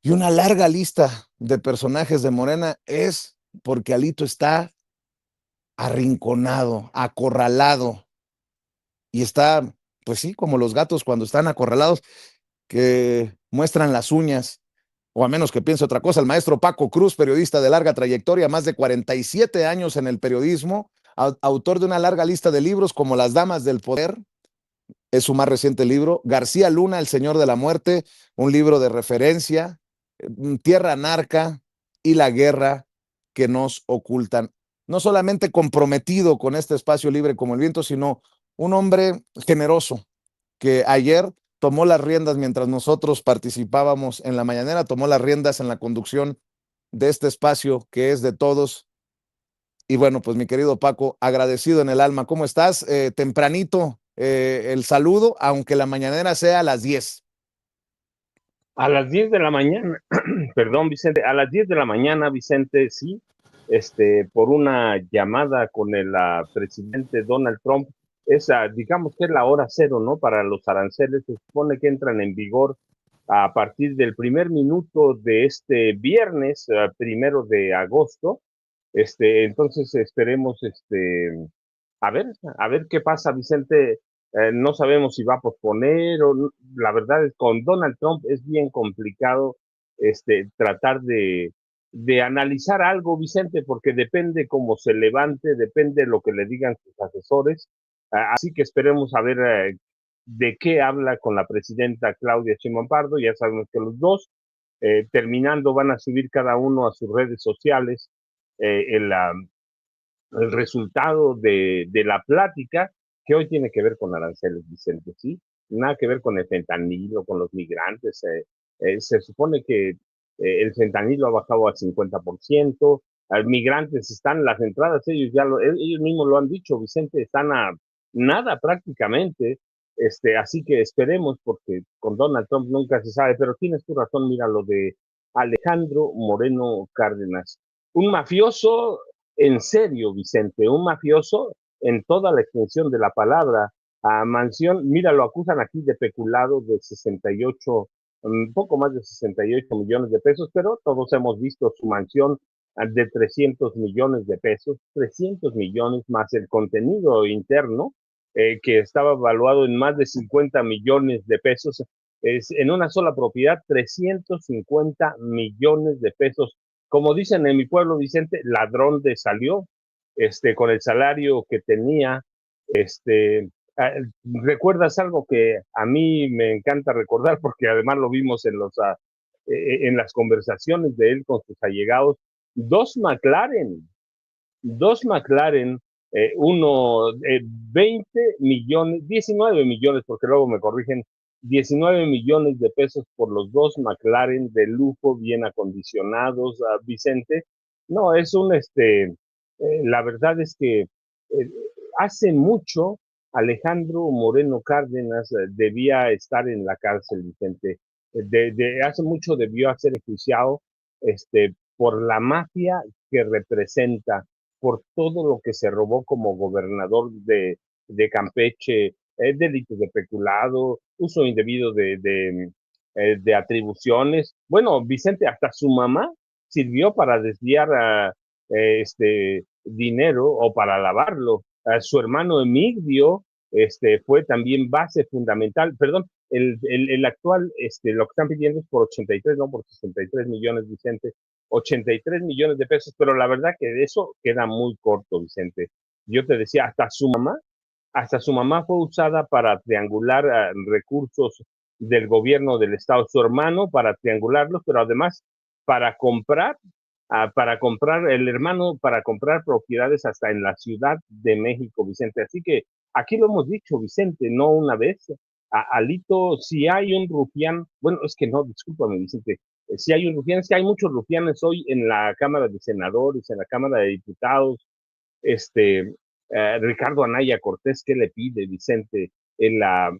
y una larga lista de personajes de Morena es porque Alito está arrinconado, acorralado y está, pues sí, como los gatos cuando están acorralados que muestran las uñas, o a menos que piense otra cosa. El maestro Paco Cruz, periodista de larga trayectoria, más de 47 años en el periodismo, autor de una larga lista de libros como Las Damas del Poder, es su más reciente libro. García Luna, El Señor de la Muerte, un libro de referencia. Tierra Narca y La Guerra que nos ocultan. No solamente comprometido con este espacio libre como el viento, sino un hombre generoso que ayer tomó las riendas mientras nosotros participábamos en la mañanera, tomó las riendas en la conducción de este espacio que es de todos. Y bueno, pues mi querido Paco, agradecido en el alma. ¿Cómo estás? Tempranito el saludo, aunque la mañanera sea a las 10. A las 10 de la mañana, perdón, Vicente, a las 10 de la mañana, Vicente, sí, por una llamada con el presidente Donald Trump, esa, digamos que es la hora cero, ¿no? Para los aranceles, se supone que entran en vigor a partir del primer minuto de este viernes, 1 de agosto. Entonces esperemos, a ver, a ver qué pasa, Vicente. No sabemos si va a posponer o la verdad es con Donald Trump es bien complicado tratar de analizar algo, Vicente, porque depende cómo se levante, depende lo que le digan sus asesores. Así que esperemos a ver de qué habla con la presidenta Claudia Sheinbaum Pardo. Ya sabemos que los dos, terminando, van a subir cada uno a sus redes sociales el resultado de la plática, que hoy tiene que ver con aranceles, Vicente, ¿sí? Nada que ver con el fentanilo, con los migrantes. Se supone que el fentanilo ha bajado al 50%, migrantes están, las entradas, ellos mismos lo han dicho, Vicente, están a nada prácticamente. Así que esperemos, porque con Donald Trump nunca se sabe, pero tienes tu razón, mira lo de Alejandro Moreno Cárdenas, un mafioso en serio, Vicente, un mafioso en toda la extensión de la palabra. A Mansión, mira, lo acusan aquí de peculado de 68, un poco más de 68 millones de pesos, pero todos hemos visto su mansión de 300 millones de pesos, 300 millones más el contenido interno, que estaba evaluado en más de 50 millones de pesos. Es en una sola propiedad, 350 millones de pesos. Como dicen en mi pueblo, Vicente, ladrón de salió, con el salario que tenía. este, ¿Recuerdas algo que a mí me encanta recordar? Porque además lo vimos en las conversaciones de él con sus allegados. Dos McLaren, dos McLaren, uno, 20 millones, 19 millones, porque luego me corrigen, 19 millones de pesos por los dos McLaren de lujo, bien acondicionados, Vicente. No, la verdad es que hace mucho Alejandro Moreno Cárdenas debía estar en la cárcel, Vicente. Hace mucho debió ser enjuiciado por la mafia que representa, por todo lo que se robó como gobernador de Campeche, delitos de peculado, uso indebido de atribuciones. Bueno, Vicente, hasta su mamá sirvió para desviar dinero o para lavarlo. Su hermano Emigdio fue también base fundamental. Perdón, el actual, lo que están pidiendo es por 83, no por 63 millones, Vicente, 83 millones de pesos, pero la verdad que de eso queda muy corto, Vicente. Yo te decía, hasta su mamá fue usada para triangular recursos del gobierno del estado, su hermano para triangularlos, pero además para comprar, el hermano para comprar propiedades hasta en la Ciudad de México, Vicente. Así que aquí lo hemos dicho, Vicente, no una vez. Alito, si hay un rufián, bueno, es que no, discúlpame, Vicente, si hay un rufián, es que hay muchos rufianes hoy en la Cámara de Senadores, en la Cámara de Diputados. Ricardo Anaya Cortés, ¿qué le pide Vicente? En la,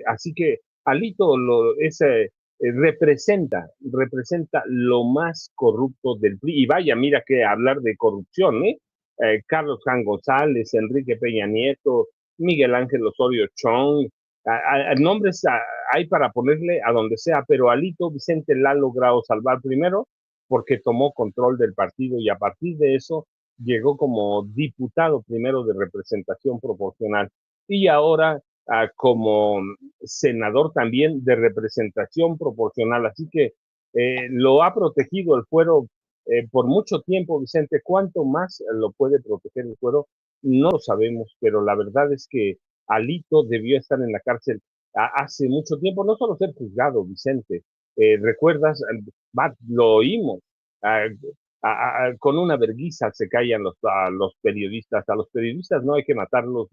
así que Alito representa lo más corrupto del PRI. Y vaya, mira que hablar de corrupción, ¿eh? Carlos Jan González, Enrique Peña Nieto, Miguel Ángel Osorio Chong, nombres hay para ponerle a donde sea, pero Alito Vicente la ha logrado salvar primero porque tomó control del partido y a partir de eso llegó como diputado primero de representación proporcional y ahora como senador también de representación proporcional. Así que lo ha protegido el fuero por mucho tiempo, Vicente. ¿Cuánto más lo puede proteger el fuero? No lo sabemos, pero la verdad es que Alito debió estar en la cárcel hace mucho tiempo, no solo ser juzgado, Vicente. ¿Recuerdas? Lo oímos. ah, con una vergüenza se callan los periodistas. A los periodistas no hay que matarlos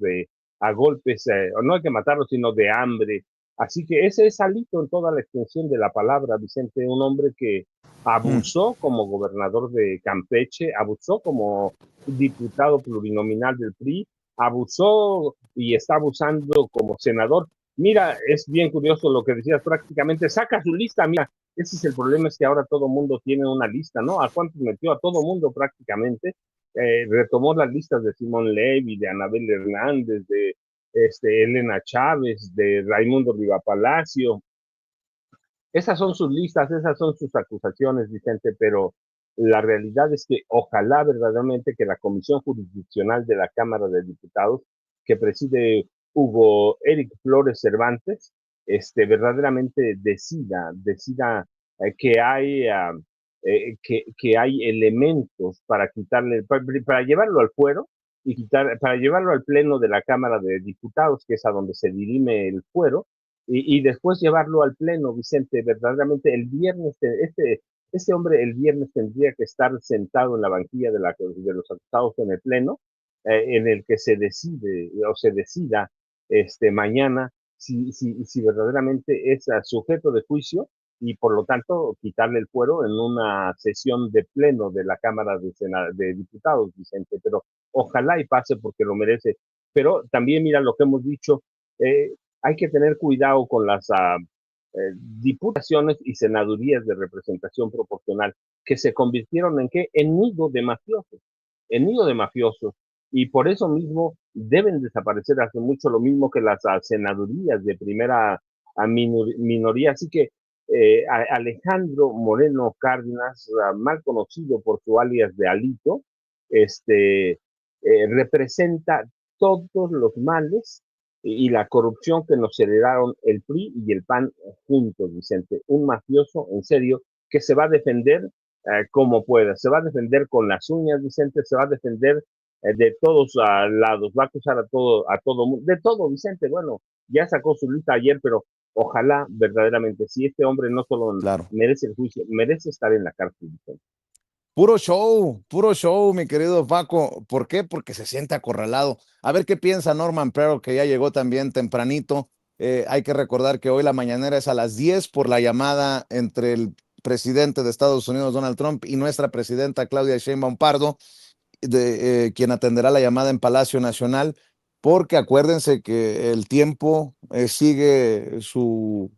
a golpes, no hay que matarlos, sino de hambre. Así que ese es Alito en toda la extensión de la palabra, Vicente, un hombre que Mm. abusó como gobernador de Campeche, abusó como diputado plurinominal del PRI, abusó y está abusando como senador. Mira, es bien curioso lo que decías, prácticamente saca su lista. Mira, ese es el problema, es que ahora todo mundo tiene una lista, ¿no? ¿A cuántos metió? A todo mundo prácticamente. Retomó las listas de Simón Levy, de Anabel Hernández, de Elena Chávez, de Raimundo Riva Palacio. Esas son sus listas, esas son sus acusaciones, Vicente, pero la realidad es que ojalá verdaderamente que la Comisión Jurisdiccional de la Cámara de Diputados, que preside Hugo Eric Flores Cervantes, verdaderamente decida que que hay elementos para quitarle, para llevarlo al fuero y para llevarlo al pleno de la Cámara de Diputados, que es a donde se dirime el fuero, y después llevarlo al pleno, Vicente. Verdaderamente el viernes, este hombre el viernes tendría que estar sentado en la banquilla de los acusados en el pleno, en el que se decide o se decida mañana si verdaderamente es sujeto de juicio y por lo tanto quitarle el fuero en una sesión de pleno de la Cámara de Diputados, Vicente. Pero ojalá y pase porque lo merece. Pero también mira lo que hemos dicho, eh, hay que tener cuidado con las diputaciones y senadurías de representación proporcional que se convirtieron en qué? En nido de mafiosos, en nido de mafiosos. Y por eso mismo deben desaparecer hace mucho, lo mismo que las senadurías de primera minoría. Así que Alejandro Moreno Cárdenas, mal conocido por su alias de Alito, representa todos los males y la corrupción que nos heredaron el PRI y el PAN juntos, Vicente. Un mafioso, en serio, que se va a defender como pueda, se va a defender con las uñas, Vicente, se va a defender de todos lados, va a acusar a todo mundo, de todo, Vicente. Bueno, ya sacó su lista ayer, pero ojalá verdaderamente, si este hombre no solo Claro. merece el juicio, merece estar en la cárcel, Vicente. Puro show, mi querido Paco. ¿Por qué? Porque se siente acorralado. A ver qué piensa Norman Pero, que ya llegó también tempranito. Hay que recordar que hoy la mañanera es a las 10 por la llamada entre el presidente de Estados Unidos, Donald Trump, y nuestra presidenta Claudia Sheinbaum Pardo, quien atenderá la llamada en Palacio Nacional, porque acuérdense que el tiempo sigue su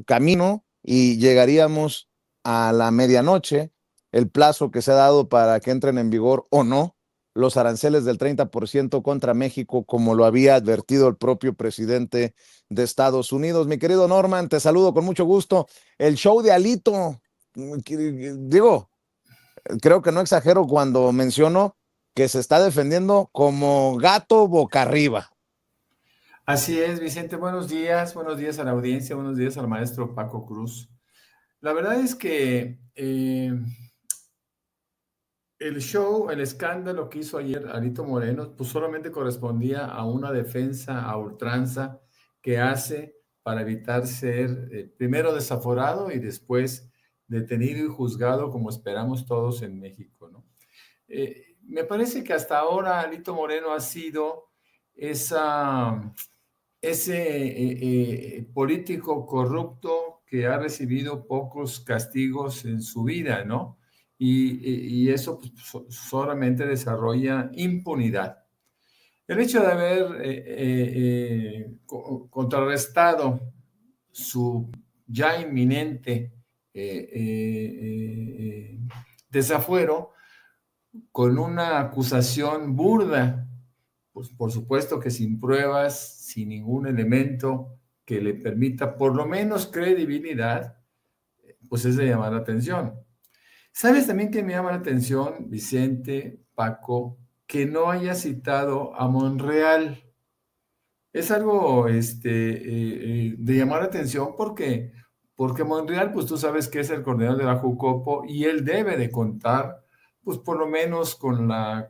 camino y llegaríamos a la medianoche, el plazo que se ha dado para que entren en vigor o no los aranceles del 30% contra México, como lo había advertido el propio presidente de Estados Unidos. Mi querido Norman, te saludo con mucho gusto. El show de Alito, digo, creo que no exagero cuando menciono que se está defendiendo como gato boca arriba. Así es, Vicente. Buenos días a la audiencia, buenos días al maestro Paco Cruz. La verdad es que el show, el escándalo que hizo ayer Alito Moreno, pues solamente correspondía a una defensa a ultranza que hace para evitar ser primero desaforado y después detenido y juzgado como esperamos todos en México, ¿no? Me parece que hasta ahora Alito Moreno ha sido ese político corrupto que ha recibido pocos castigos en su vida, ¿no? Y eso pues, solamente desarrolla impunidad. El hecho de haber contrarrestado su ya inminente desafuero con una acusación burda, pues por supuesto que sin pruebas, sin ningún elemento que le permita por lo menos credibilidad, pues es de llamar la atención. ¿Sabes también que me llama la atención, Vicente, Paco, que no haya citado a Monreal? Es algo de llamar la atención porque Monreal, pues tú sabes que es el coordinador de la Jucopo y él debe de contar, pues por lo menos con la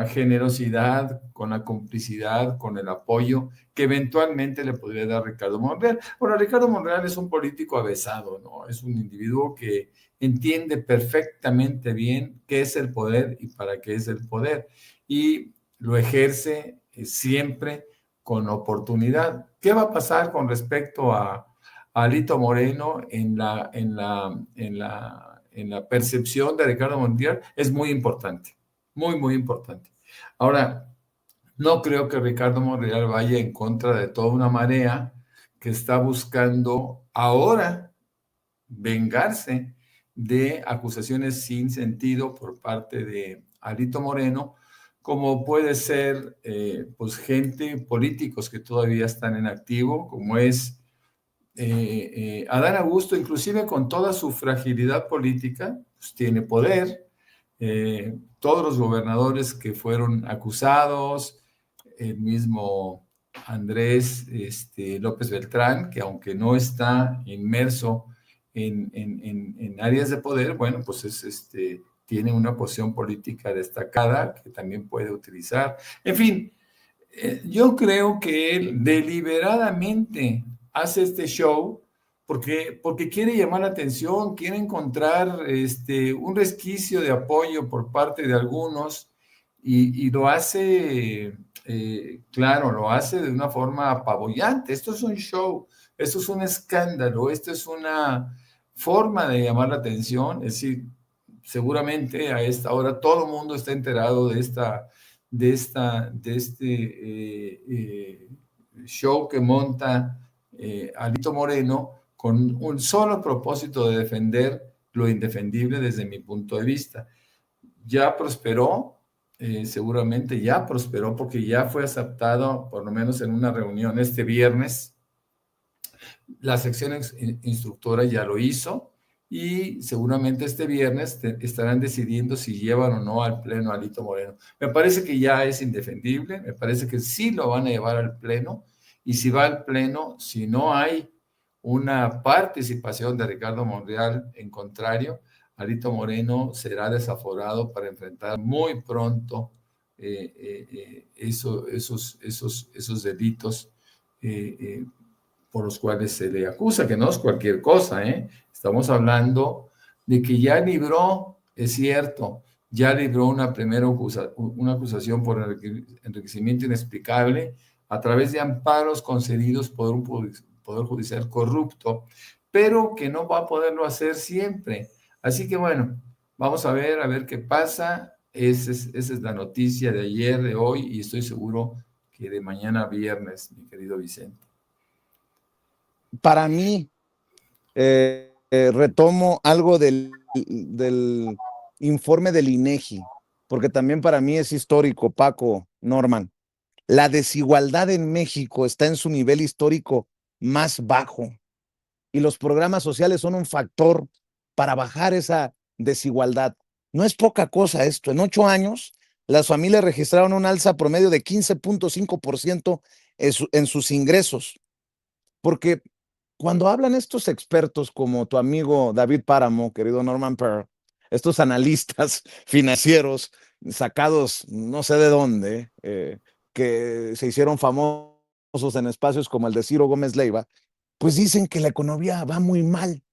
generosidad, con la complicidad, con el apoyo que eventualmente le podría dar Ricardo Monreal. Bueno, Ricardo Monreal es un político avesado, ¿no? Es un individuo que entiende perfectamente bien qué es el poder y para qué es el poder. Y lo ejerce siempre con oportunidad. ¿Qué va a pasar con respecto a Alito Moreno en la percepción de Ricardo Monreal? Es muy importante, muy, muy importante. Ahora, no creo que Ricardo Monreal vaya en contra de toda una marea que está buscando ahora vengarse de acusaciones sin sentido por parte de Alito Moreno, como puede ser pues gente, políticos que todavía están en activo, como es Adán Augusto, inclusive con toda su fragilidad política, pues tiene poder. Todos los gobernadores que fueron acusados, el mismo Andrés López Beltrán, que aunque no está inmerso en áreas de poder, bueno, pues tiene una posición política destacada que también puede utilizar. En fin, yo creo que él deliberadamente hace este show porque quiere llamar la atención, quiere encontrar un resquicio de apoyo por parte de algunos y lo hace, claro, lo hace de una forma apabullante. Esto es un show, esto es un escándalo, esto es una forma de llamar la atención. Es decir, seguramente a esta hora todo el mundo está enterado de este show que monta Alito Moreno con un solo propósito de defender lo indefendible desde mi punto de vista. Ya prosperó, seguramente ya prosperó porque ya fue aceptado, por lo menos en una reunión este viernes. La sección instructora ya lo hizo y seguramente este viernes estarán decidiendo si llevan o no al pleno a Alito Moreno. Me parece que ya es indefendible, me parece que sí lo van a llevar al pleno y si va al pleno, si no hay una participación de Ricardo Monreal en contrario, Alito Moreno será desaforado para enfrentar muy pronto esos delitos por los cuales se le acusa, que no es cualquier cosa, ¿eh? Estamos hablando de que ya libró, es cierto, ya libró una primera una acusación por enriquecimiento inexplicable a través de amparos concedidos por un poder judicial corrupto, pero que no va a poderlo hacer siempre. Así que bueno, vamos a ver qué pasa. Esa es la noticia de ayer, de hoy, y estoy seguro que de mañana viernes, mi querido Vicente. Para mí, retomo algo del informe del INEGI, porque también para mí es histórico, Paco, Norman. La desigualdad en México está en su nivel histórico más bajo y los programas sociales son un factor para bajar esa desigualdad. No es poca cosa esto. En 8 años, las familias registraron un alza promedio de 15.5% en sus ingresos, porque cuando hablan estos expertos como tu amigo David Páramo, querido Norman Pearl, estos analistas financieros sacados no sé de dónde, que se hicieron famosos en espacios como el de Ciro Gómez Leiva, pues dicen que la economía va muy mal.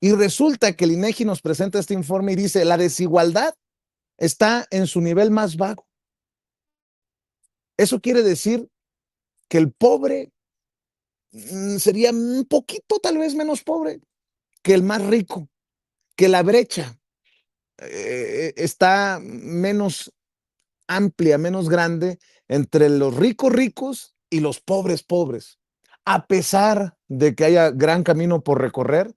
Y resulta que el INEGI nos presenta este informe y dice, la desigualdad está en su nivel más bajo. Eso quiere decir que el pobre sería un poquito tal vez menos pobre que el más rico, que la brecha está menos amplia, menos grande entre los ricos y los pobres. A pesar de que haya gran camino por recorrer,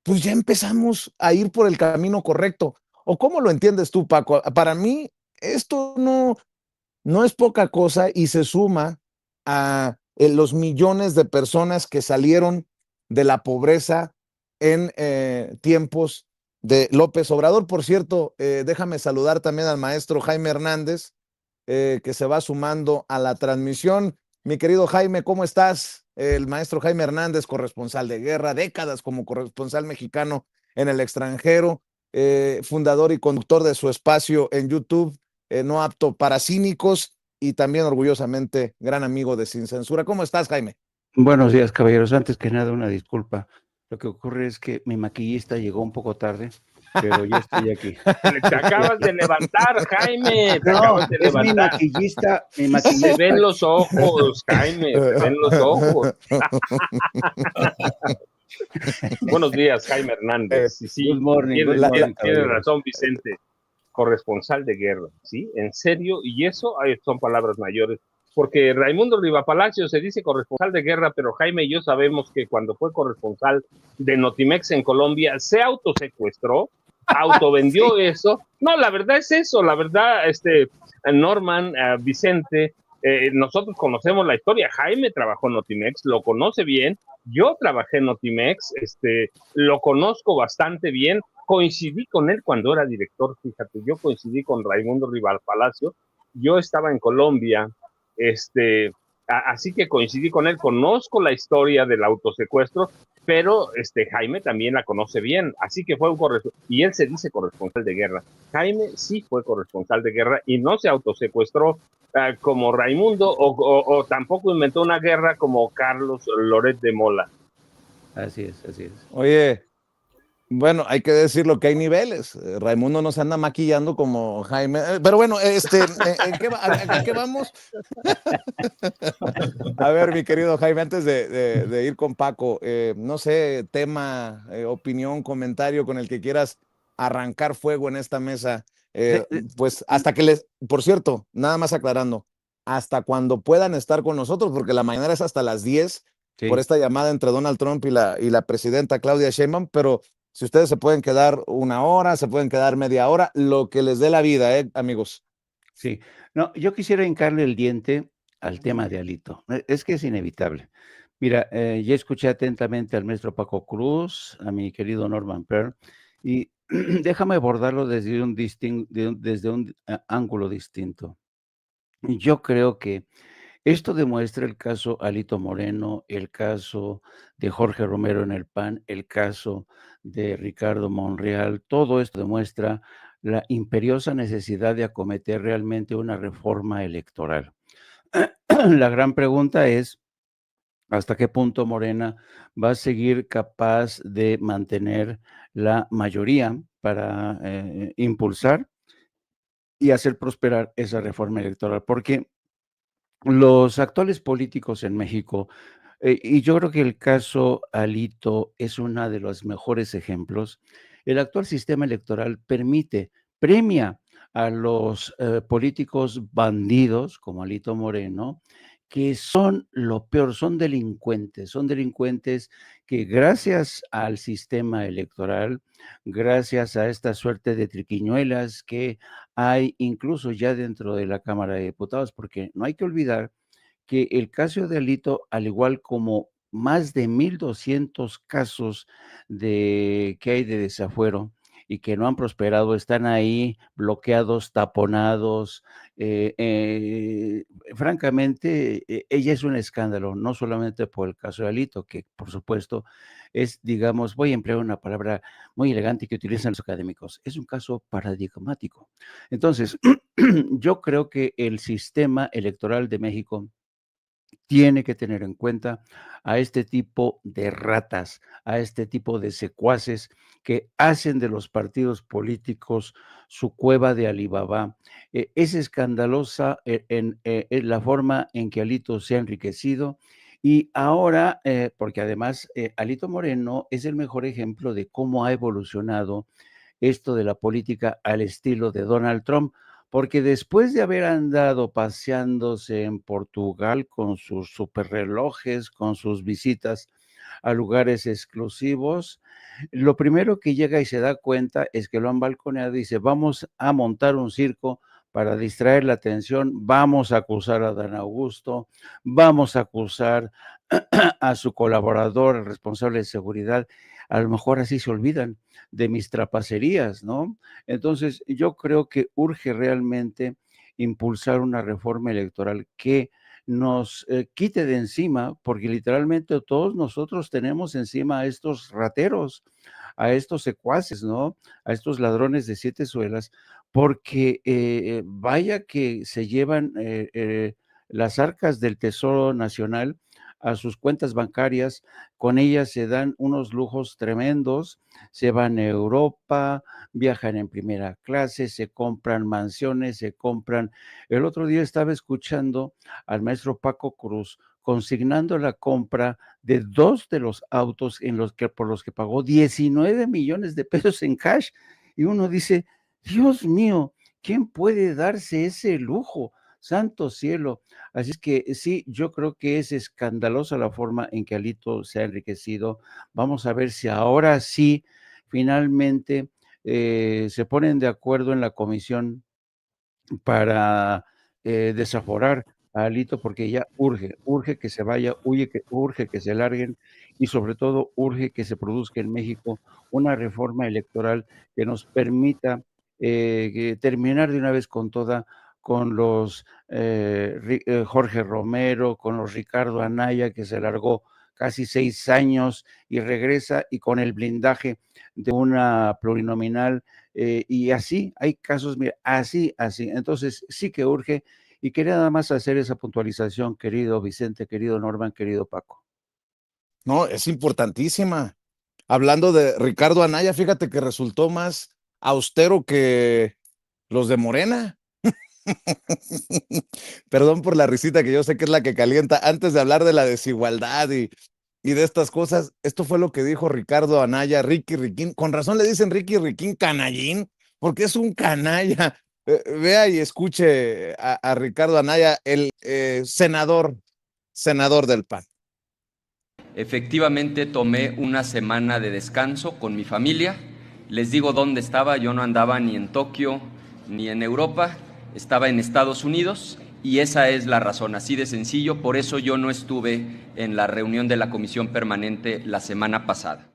pues ya empezamos a ir por el camino correcto. ¿O cómo lo entiendes tú, Paco? Para mí, esto no es poca cosa y se suma a los millones de personas que salieron de la pobreza en tiempos de López Obrador. Por cierto, déjame saludar también al maestro Jaime Hernández, que se va sumando a la transmisión. Mi querido Jaime, ¿cómo estás? El maestro Jaime Hernández, corresponsal de guerra, décadas como corresponsal mexicano en el extranjero, fundador y conductor de su espacio en YouTube, No Apto para Cínicos, y también orgullosamente gran amigo de Sin Censura. ¿Cómo estás, Jaime? Buenos días, caballeros. Antes que nada, una disculpa. Lo que ocurre es que mi maquillista llegó un poco tarde, pero ya estoy aquí. Te acabas de levantar, Jaime. Te No, acabas de es mi levantar. maquillista. Se ven los ojos, Jaime. Se ven los ojos. Buenos días, Jaime Hernández. Sí, Good morning, good morning, tienes razón, Vicente. Corresponsal de guerra, ¿sí? En serio, y eso son palabras mayores. Porque Raimundo Rivapalacio se dice corresponsal de guerra, pero Jaime y yo sabemos que cuando fue corresponsal de Notimex en Colombia, se autosecuestró, autovendió sí. Eso. No, la verdad es eso, la verdad, Norman, Vicente, nosotros conocemos la historia. Jaime trabajó en Notimex, lo conoce bien. Yo trabajé en Notimex, lo conozco bastante bien. Coincidí con él cuando era director, fíjate, yo coincidí con Raimundo Rivapalacio. Yo estaba en Colombia, así que coincidí con él, conozco la historia del autosecuestro, pero Jaime también la conoce bien, así que fue un corresponsal, y él se dice corresponsal de guerra. Jaime sí fue corresponsal de guerra y no se autosecuestró como Raimundo, o tampoco inventó una guerra como Carlos Loret de Mola. Así es, así es. Oye, bueno, hay que decirlo que hay niveles. Raimundo no se anda maquillando como Jaime. Pero bueno, ¿en qué vamos? A ver, mi querido Jaime, antes de ir con Paco, no sé, tema, opinión, comentario con el que quieras arrancar fuego en esta mesa. Pues hasta que por cierto, nada más aclarando, hasta cuando puedan estar con nosotros, porque la mañana es hasta las 10 sí. Por esta llamada entre Donald Trump y la presidenta Claudia Sheinbaum, pero si ustedes se pueden quedar una hora, se pueden quedar media hora, lo que les dé la vida, amigos. Sí, no, yo quisiera hincarle el diente al tema de Alito. Es que es inevitable. Mira, ya escuché atentamente al maestro Paco Cruz, a mi querido Norman Pearl, y déjame abordarlo desde un ángulo distinto. Yo creo que esto demuestra el caso Alito Moreno, el caso de Jorge Romero en el PAN, el caso de Ricardo Monreal. Todo esto demuestra la imperiosa necesidad de acometer realmente una reforma electoral. La gran pregunta es, ¿hasta qué punto Morena va a seguir capaz de mantener la mayoría para impulsar y hacer prosperar esa reforma electoral? Porque los actuales políticos en México, y yo creo que el caso Alito es uno de los mejores ejemplos. El actual sistema electoral premia a los políticos bandidos como Alito Moreno, que son lo peor, son delincuentes que gracias al sistema electoral, gracias a esta suerte de triquiñuelas que hay incluso ya dentro de la Cámara de Diputados, porque no hay que olvidar que el caso de Alito, al igual como más de 1,200 casos que hay de desafuero y que no han prosperado, están ahí bloqueados, taponados. Francamente, ella es un escándalo, no solamente por el caso de Alito, que por supuesto es, digamos, voy a emplear una palabra muy elegante que utilizan los académicos, es un caso paradigmático. Entonces, yo creo que el sistema electoral de México tiene que tener en cuenta a este tipo de ratas, a este tipo de secuaces que hacen de los partidos políticos su cueva de Alibaba. Es escandalosa en la forma en que Alito se ha enriquecido y ahora, porque además Alito Moreno es el mejor ejemplo de cómo ha evolucionado esto de la política al estilo de Donald Trump, porque después de haber andado paseándose en Portugal con sus superrelojes, con sus visitas a lugares exclusivos, lo primero que llega y se da cuenta es que lo han balconeado y dice, vamos a montar un circo para distraer la atención, vamos a acusar a Dan Augusto, vamos a acusar a su colaborador, el responsable de seguridad, a lo mejor así se olvidan de mis trapacerías, ¿no? Entonces, yo creo que urge realmente impulsar una reforma electoral que nos quite de encima, porque literalmente todos nosotros tenemos encima a estos rateros, a estos secuaces, ¿no? A estos ladrones de 7 suelas, porque vaya que se llevan las arcas del Tesoro Nacional a sus cuentas bancarias, con ellas se dan unos lujos tremendos, se van a Europa, viajan en primera clase, se compran mansiones, se compran. El otro día estaba escuchando al maestro Paco Cruz consignando la compra de 2 de los autos por los que pagó 19 millones de pesos en cash. Y uno dice, Dios mío, ¿quién puede darse ese lujo? Santo cielo. Así es que sí, yo creo que es escandalosa la forma en que Alito se ha enriquecido. Vamos a ver si ahora sí, finalmente, se ponen de acuerdo en la comisión para desaforar a Alito, porque ya urge que se vaya, urge que se larguen y sobre todo urge que se produzca en México una reforma electoral que nos permita terminar de una vez con toda con los Jorge Romero, con los Ricardo Anaya, que se largó casi 6 años y regresa, y con el blindaje de una plurinominal y así, hay casos, mira, así. Entonces, sí que urge, y quería nada más hacer esa puntualización, querido Vicente, querido Norman, querido Paco. No, es importantísima. Hablando de Ricardo Anaya, fíjate que resultó más austero que los de Morena. Perdón por la risita que yo sé que es la que calienta. Antes de hablar de la desigualdad y de estas cosas, esto fue lo que dijo Ricardo Anaya, Ricky Riquín. Con razón le dicen Ricky Riquín canallín, porque es un canalla. Vea y escuche a Ricardo Anaya, el senador del PAN. Efectivamente tomé una semana de descanso con mi familia. Les digo dónde estaba, yo no andaba ni en Tokio ni en Europa, estaba en Estados Unidos y esa es la razón, así de sencillo, por eso yo no estuve en la reunión de la Comisión Permanente la semana pasada.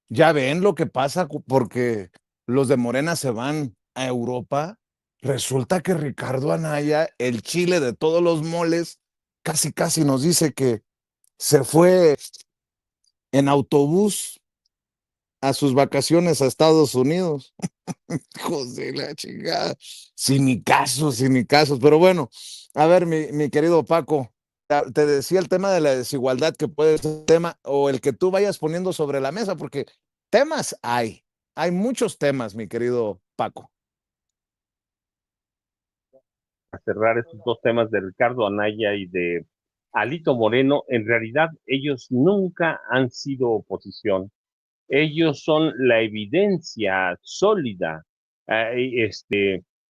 Ya ven lo que pasa porque los de Morena se van a Europa. Resulta que Ricardo Anaya, el chile de todos los moles, casi casi nos dice que se fue en autobús a sus vacaciones a Estados Unidos. Hijos de la chingada. Sin ni casos, sin ni casos. Pero bueno, a ver, mi querido Paco, te decía el tema de la desigualdad que puede ser tema o el que tú vayas poniendo sobre la mesa, porque temas hay muchos temas, mi querido Paco. A cerrar estos dos temas de Ricardo Anaya y de Alito Moreno, en realidad ellos nunca han sido oposición. Ellos son la evidencia sólida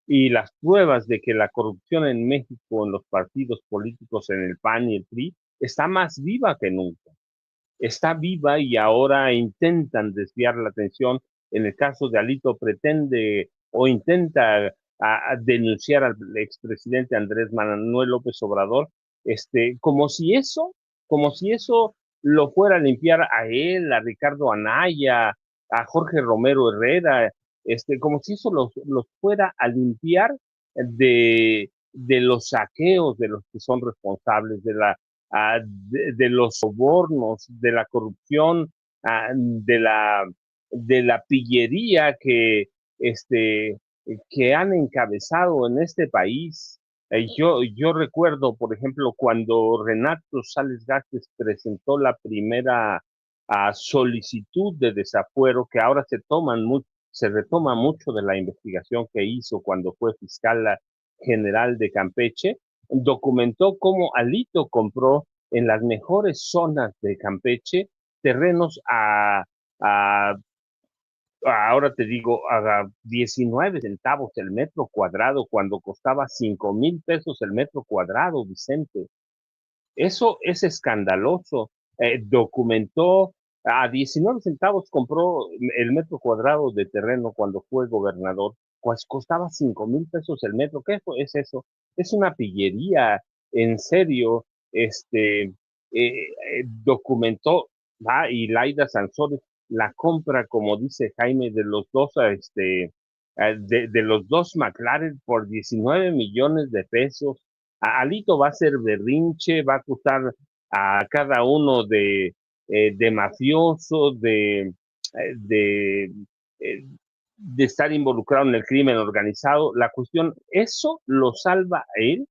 y las pruebas de que la corrupción en México, en los partidos políticos, en el PAN y el PRI, está más viva que nunca. Está viva y ahora intentan desviar la atención. En el caso de Alito, pretende o intenta a denunciar al expresidente Andrés Manuel López Obrador, como si eso lo fuera a limpiar a él, a Ricardo Anaya, a Jorge Romero Herrera, como si eso los fuera a limpiar de los saqueos de los que son responsables, de los sobornos, de la corrupción, de la pillería que han encabezado en este país. Yo recuerdo, por ejemplo, cuando Renato Sales Gámez presentó la primera solicitud de desafuero, que ahora se retoma mucho de la investigación que hizo cuando fue fiscal general de Campeche, documentó cómo Alito compró en las mejores zonas de Campeche terrenos ahora te digo, a 19 centavos el metro cuadrado, cuando costaba 5,000 pesos el metro cuadrado, Vicente. Eso es escandaloso. Documentó A 19 centavos compró el metro cuadrado de terreno cuando fue gobernador, pues costaba 5,000 pesos el metro. ¿Qué es eso? Es una pillería, en serio. Documentó, y Laida Sansores la compra, como dice Jaime, de los dos, de los dos McLaren por 19 millones de pesos. Alito va a ser berrinche, va a acusar a cada uno de mafioso, de, eh, de estar involucrado en el crimen organizado. La cuestión, eso lo salva a él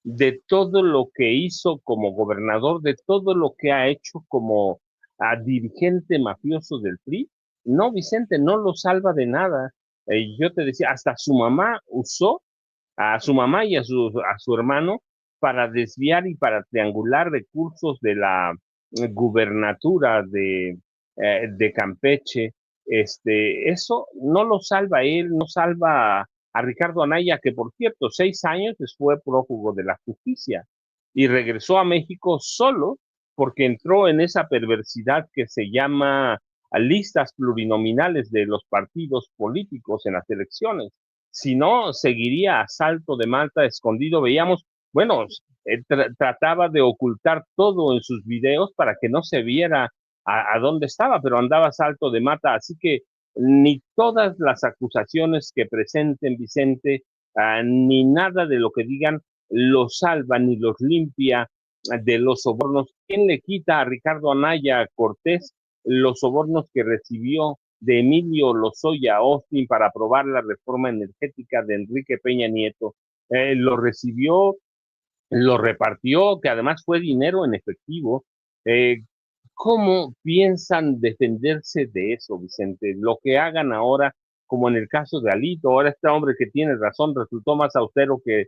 de todo lo que hizo como gobernador, de todo lo que ha hecho como dirigente mafioso del PRI. No, Vicente, no lo salva de nada. Yo te decía, hasta su mamá usó a su mamá y a su hermano para desviar y para triangular recursos de la gubernatura de Campeche. Eso no lo salva él, no salva a Ricardo Anaya, que por cierto, 6 años fue prófugo de la justicia y regresó a México solo porque entró en esa perversidad que se llama listas plurinominales de los partidos políticos en las elecciones. Si no, seguiría a salto de mata escondido. Veíamos, bueno, trataba de ocultar todo en sus videos para que no se viera a dónde estaba, pero andaba a salto de mata. Así que ni todas las acusaciones que presenten Vicente, ni nada de lo que digan los salva ni los limpia de los sobornos. ¿Quién le quita a Ricardo Anaya Cortés los sobornos que recibió de Emilio Lozoya Austin para aprobar la reforma energética de Enrique Peña Nieto? Lo recibió, lo repartió, que además fue dinero en efectivo. ¿Cómo piensan defenderse de eso, Vicente? Lo que hagan ahora, como en el caso de Alito, ahora este hombre que tiene razón resultó más austero que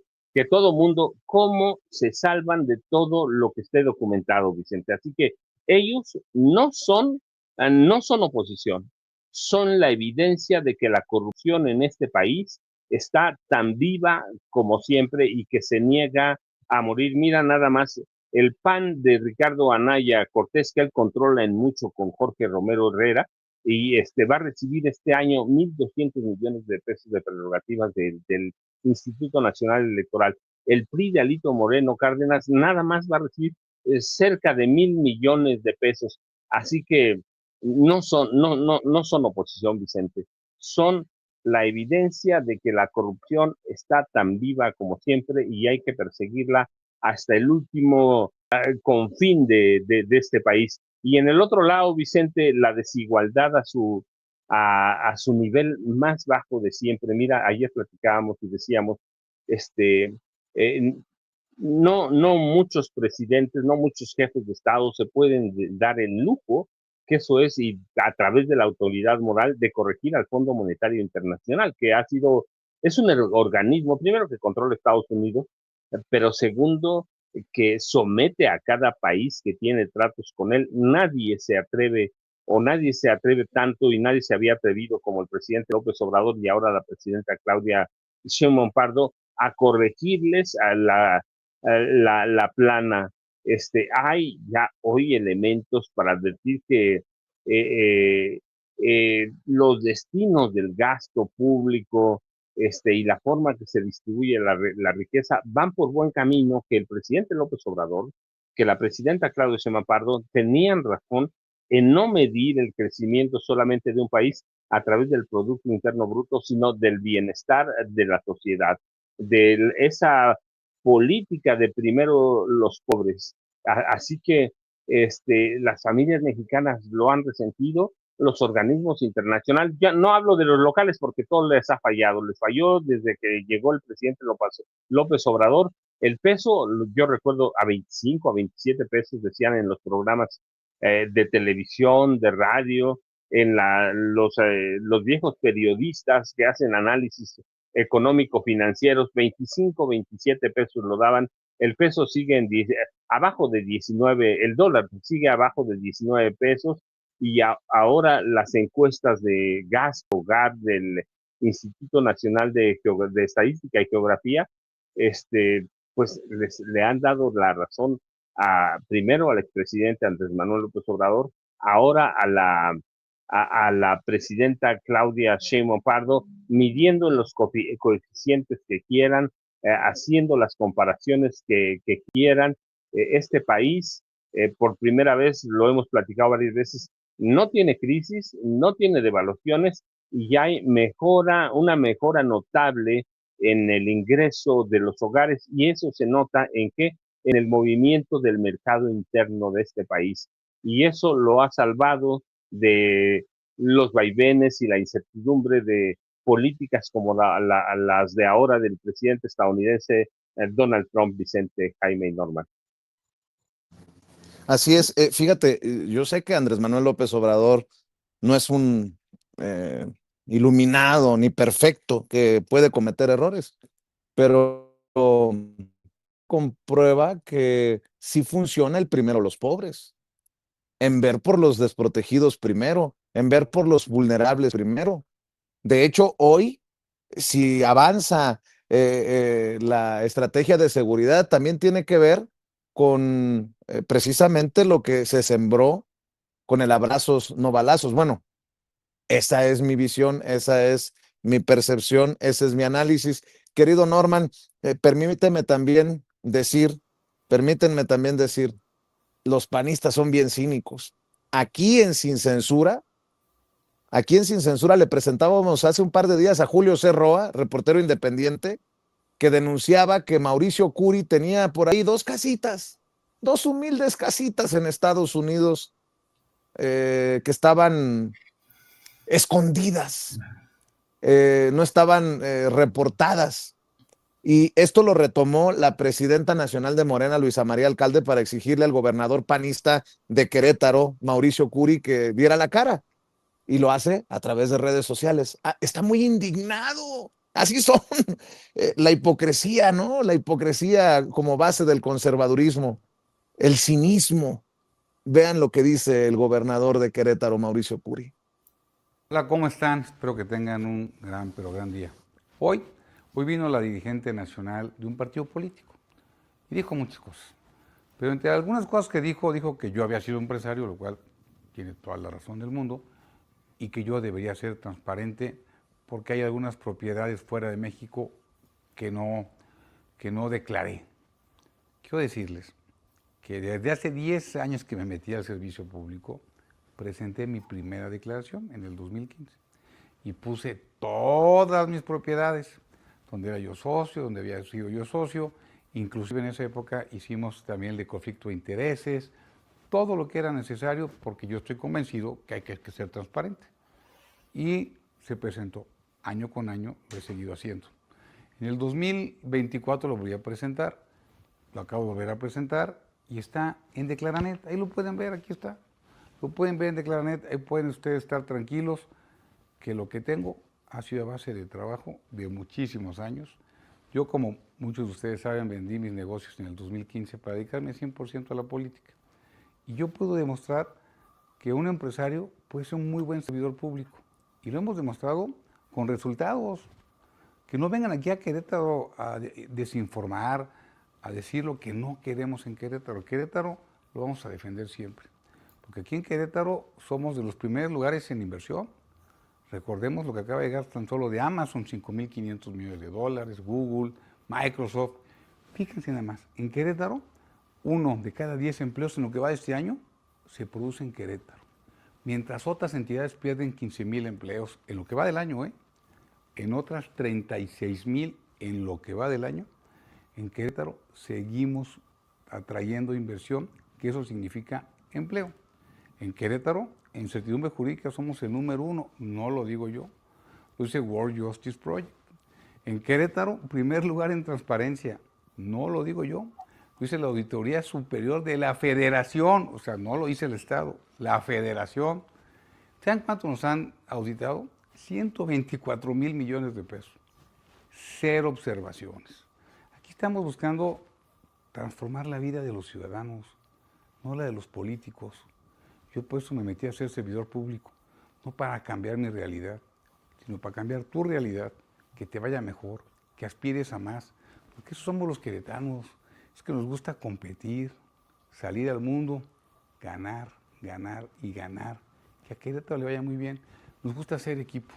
todo mundo. ¿Cómo se salvan de todo lo que esté documentado, Vicente? Así que ellos no son oposición, son la evidencia de que la corrupción en este país está tan viva como siempre y que se niega a morir. Mira nada más el PAN de Ricardo Anaya Cortés, que él controla en mucho con Jorge Romero Herrera, y va a recibir este año 1,200 millones de pesos de prerrogativas del Instituto Nacional Electoral. El PRI de Alito Moreno Cárdenas nada más va a recibir cerca de 1,000 millones de pesos. Así que no son oposición, Vicente. Son la evidencia de que la corrupción está tan viva como siempre y hay que perseguirla hasta el último confín de este país. Y en el otro lado, Vicente, la desigualdad a su nivel más bajo de siempre. Mira, ayer platicábamos y decíamos, eh, no muchos presidentes, no muchos jefes de Estado se pueden dar el lujo, que eso es, y a través de la autoridad moral, de corregir al Fondo Monetario Internacional, que es un organismo, primero, que controla Estados Unidos, pero segundo, que somete a cada país que tiene tratos con él. Nadie se atreve, o nadie se atreve tanto, y nadie se había atrevido como el presidente López Obrador y ahora la presidenta Claudia Sheinbaum Pardo, a corregirles la plana. Hay ya hoy elementos para advertir que los destinos del gasto público, y la forma que se distribuye la riqueza van por buen camino, que el presidente López Obrador, que la presidenta Claudia Sheinbaum Pardo tenían razón en no medir el crecimiento solamente de un país a través del Producto Interno Bruto, sino del bienestar de la sociedad, de esa política de primero los pobres. Así que las familias mexicanas lo han resentido, los organismos internacionales, ya no hablo de los locales porque todo les ha fallado, les falló desde que llegó el presidente López Obrador. El peso, yo recuerdo, a 25, a 27 pesos decían en los programas de televisión, de radio, en los viejos periodistas que hacen análisis económico-financieros, 25, 27 pesos lo daban. El peso sigue abajo de 19, el dólar sigue abajo de 19 pesos, y ahora las encuestas de gasto hogar del Instituto Nacional de Estadística y Geografía, pues le han dado la razón primero al expresidente Andrés Manuel López Obrador, ahora a la presidenta Claudia Sheinbaum Pardo, midiendo los coeficientes que quieran, haciendo las comparaciones que quieran. Este país, por primera vez, lo hemos platicado varias veces, no tiene crisis, no tiene devaluaciones y ya hay una mejora notable en el ingreso de los hogares, y eso se nota en el movimiento del mercado interno de este país. Y eso lo ha salvado de los vaivenes y la incertidumbre de políticas como las de ahora del presidente estadounidense Donald Trump, Vicente, Jaime y Norman. Así es, fíjate, yo sé que Andrés Manuel López Obrador no es un iluminado ni perfecto que puede cometer errores, pero comprueba que sí funciona el primero los pobres, en ver por los desprotegidos primero, en ver por los vulnerables primero. De hecho, hoy, si avanza la estrategia de seguridad, también tiene que ver con precisamente lo que se sembró con el abrazos, no balazos. Bueno, esa es mi visión, esa es mi percepción, ese es mi análisis. Querido Norman, permítanme también decir, los panistas son bien cínicos. Aquí en Sin Censura, Aquí en Sin Censura le presentábamos hace un par de días a Julio C. Roa, reportero independiente, que denunciaba que Mauricio Curi tenía por ahí dos humildes casitas en Estados Unidos que estaban escondidas, no estaban reportadas. Y esto lo retomó la presidenta nacional de Morena, Luisa María Alcalde, para exigirle al gobernador panista de Querétaro, Mauricio Curi, que diera la cara. Y lo hace a través de redes sociales. Está muy indignado. Así son. La hipocresía, ¿no? La hipocresía como base del conservadurismo, el cinismo. Vean lo que dice el gobernador de Querétaro, Mauricio Curi. Hola, ¿cómo están? Espero que tengan un gran día. Hoy vino la dirigente nacional de un partido político y dijo muchas cosas. Pero entre algunas cosas que dijo que yo había sido empresario, lo cual tiene toda la razón del mundo, y que yo debería ser transparente porque hay algunas propiedades fuera de México que no declaré. Quiero decirles que desde hace 10 años que me metí al servicio público, presenté mi primera declaración en el 2015 y puse todas mis propiedades, donde era yo socio, donde había sido yo socio, inclusive en esa época hicimos también el de conflicto de intereses, todo lo que era necesario, porque yo estoy convencido que hay que ser transparente. Y se presentó año con año, lo he seguido haciendo. En el 2024 lo voy a presentar, lo acabo de volver a presentar y está en Declaranet, ahí lo pueden ver, aquí está. Lo pueden ver en Declaranet, ahí pueden ustedes estar tranquilos que lo que tengo ha sido a base de trabajo de muchísimos años. Yo, como muchos de ustedes saben, vendí mis negocios en el 2015 para dedicarme 100% a la política. Y yo puedo demostrar que un empresario puede ser un muy buen servidor público. Y lo hemos demostrado con resultados. Que no vengan aquí a Querétaro a desinformar, a decir lo que no queremos en Querétaro. Querétaro lo vamos a defender siempre. Porque aquí en Querétaro somos de los primeros lugares en inversión. Recordemos lo que acaba de llegar tan solo de Amazon, $5,500 millones, Google, Microsoft. Fíjense nada más, en Querétaro, 1 de cada 10 empleos en lo que va de este año se produce en Querétaro. Mientras otras entidades pierden 15,000 empleos en lo que va del año, en otras 36,000 en lo que va del año, en Querétaro seguimos atrayendo inversión, que eso significa empleo. En Querétaro, en certidumbre jurídica somos el número 1, no lo digo yo, lo dice World Justice Project. En Querétaro, primer lugar en transparencia, no lo digo yo, lo dice la Auditoría Superior de la Federación, o sea, no lo dice el Estado, la Federación. ¿Saben cuánto nos han auditado? 124,000 millones de pesos. 0 observaciones. Aquí estamos buscando transformar la vida de los ciudadanos, no la de los políticos. Yo por eso me metí a ser servidor público, no para cambiar mi realidad, sino para cambiar tu realidad, que te vaya mejor, que aspires a más, porque eso somos los queretanos, es que nos gusta competir, salir al mundo, ganar, ganar y ganar. Que a Querétaro le vaya muy bien. Nos gusta hacer equipo,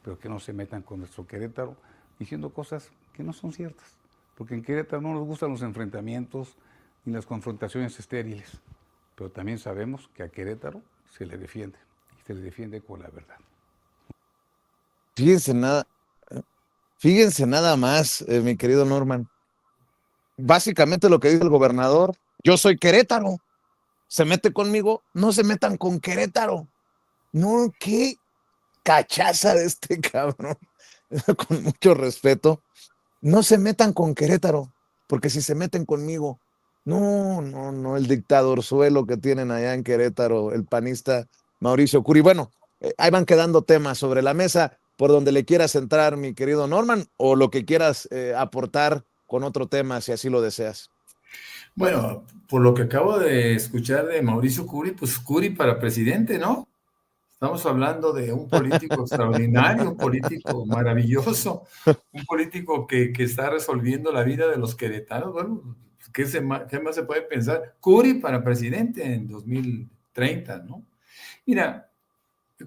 pero que no se metan con nuestro Querétaro diciendo cosas que no son ciertas. Porque en Querétaro no nos gustan los enfrentamientos ni las confrontaciones estériles. Pero también sabemos que a Querétaro se le defiende, y se le defiende con la verdad. Fíjense nada más, mi querido Norman. Básicamente lo que dice el gobernador, yo soy Querétaro, se mete conmigo, no se metan con Querétaro. No, qué cachaza de este cabrón, con mucho respeto. No se metan con Querétaro, porque si se meten conmigo, no, el dictadorzuelo que tienen allá en Querétaro, el panista Mauricio Curi. Bueno, ahí van quedando temas sobre la mesa por donde le quieras entrar, mi querido Norman, o lo que quieras aportar con otro tema, si así lo deseas. Bueno, por lo que acabo de escuchar de Mauricio Curi, pues Curi para presidente, ¿no? Estamos hablando de un político extraordinario, un político maravilloso, un político que está resolviendo la vida de los queretanos. Bueno, ¿qué más se puede pensar? Curi para presidente en 2030, ¿no? Mira,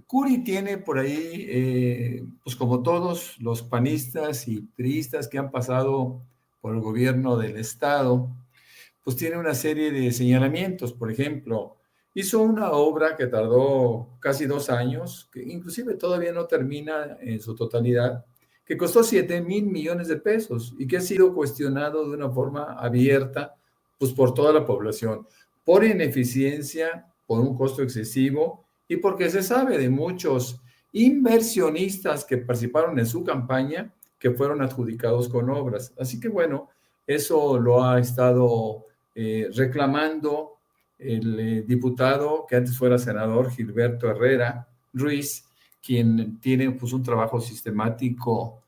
Curi tiene por ahí, pues como todos los panistas y priistas que han pasado por el gobierno del Estado, pues tiene una serie de señalamientos. Por ejemplo, hizo una obra que tardó casi 2 años, que inclusive todavía no termina en su totalidad, que costó 7,000 millones de pesos y que ha sido cuestionado de una forma abierta, pues por toda la población, por ineficiencia, por un costo excesivo y porque se sabe de muchos inversionistas que participaron en su campaña que fueron adjudicados con obras. Así que bueno, eso lo ha estado reclamando el diputado que antes fuera senador, Gilberto Herrera Ruiz, quien tiene pues un trabajo sistemático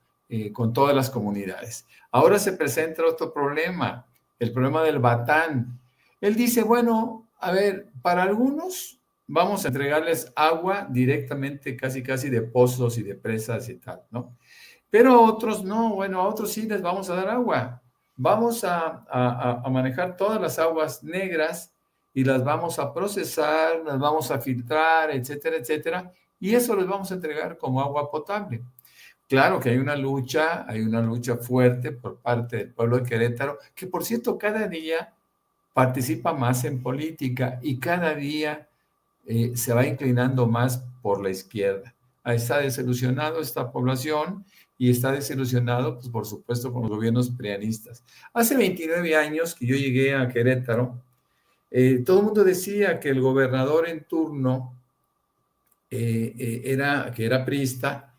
con todas las comunidades. Ahora se presenta otro problema, el problema del Batán. Él dice, bueno, a ver, para algunos vamos a entregarles agua directamente casi de pozos y de presas y tal, ¿no? Pero a otros no, bueno, a otros sí les vamos a dar agua. Vamos a manejar todas las aguas negras y las vamos a procesar, las vamos a filtrar, etcétera, etcétera, y eso les vamos a entregar como agua potable. Claro que hay una lucha fuerte por parte del pueblo de Querétaro, que por cierto cada día participa más en política y cada día se va inclinando más por la izquierda. Está desilusionado esta población y está desilusionado, pues por supuesto, con los gobiernos prianistas. Hace 29 años que yo llegué a Querétaro, todo el mundo decía que el gobernador en turno que era priista,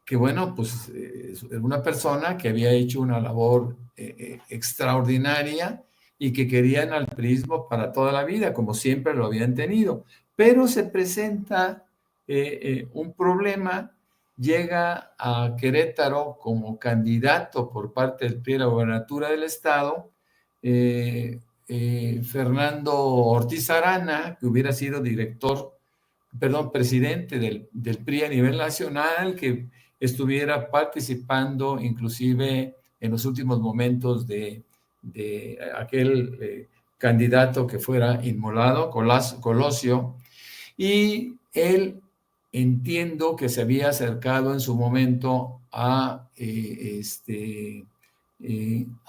que bueno, pues era una persona que había hecho una labor extraordinaria y que querían al priismo para toda la vida, como siempre lo habían tenido. Pero se presenta un problema, llega a Querétaro como candidato por parte del PRI a la gobernatura del estado, Fernando Ortiz Arana, que hubiera sido presidente del PRI a nivel nacional, que estuviera participando inclusive en los últimos momentos de aquel candidato que fuera inmolado, Colosio, y él entiendo que se había acercado en su momento a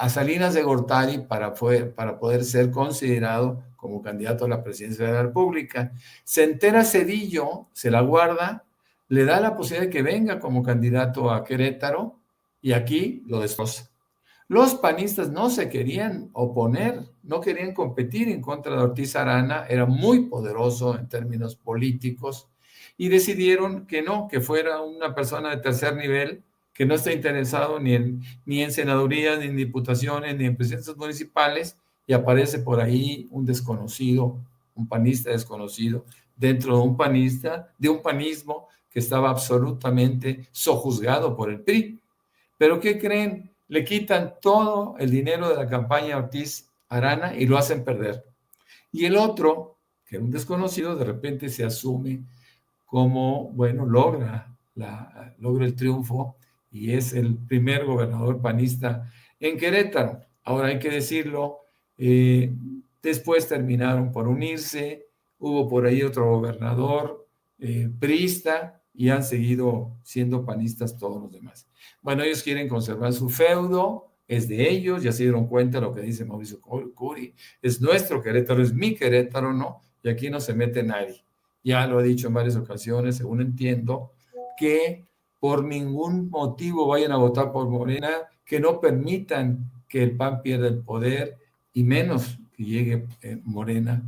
Salinas de Gortari para poder ser considerado como candidato a la presidencia de la República. Se entera Zedillo, se la guarda, le da la posibilidad de que venga como candidato a Querétaro y aquí lo destroza. Los panistas no se querían oponer, no querían competir en contra de Ortiz Arana, era muy poderoso en términos políticos y decidieron que no, que fuera una persona de tercer nivel que no está interesado ni en senadurías, ni en diputaciones, ni en presidencias municipales, y aparece por ahí un desconocido, un panista desconocido, dentro de un panismo que estaba absolutamente sojuzgado por el PRI. ¿Pero qué creen? Le quitan todo el dinero de la campaña Ortiz Arana y lo hacen perder. Y el otro, que era un desconocido, de repente se asume como, bueno, logra el triunfo y es el primer gobernador panista en Querétaro. Ahora hay que decirlo, después terminaron por unirse, hubo por ahí otro gobernador priista y han seguido siendo panistas todos los demás. Bueno, ellos quieren conservar su feudo, es de ellos, ya se dieron cuenta de lo que dice Mauricio Curi, es nuestro Querétaro, es mi Querétaro, ¿no? Y aquí no se mete nadie. Ya lo he dicho en varias ocasiones, según entiendo, que por ningún motivo vayan a votar por Morena, que no permitan que el PAN pierda el poder y menos que llegue Morena,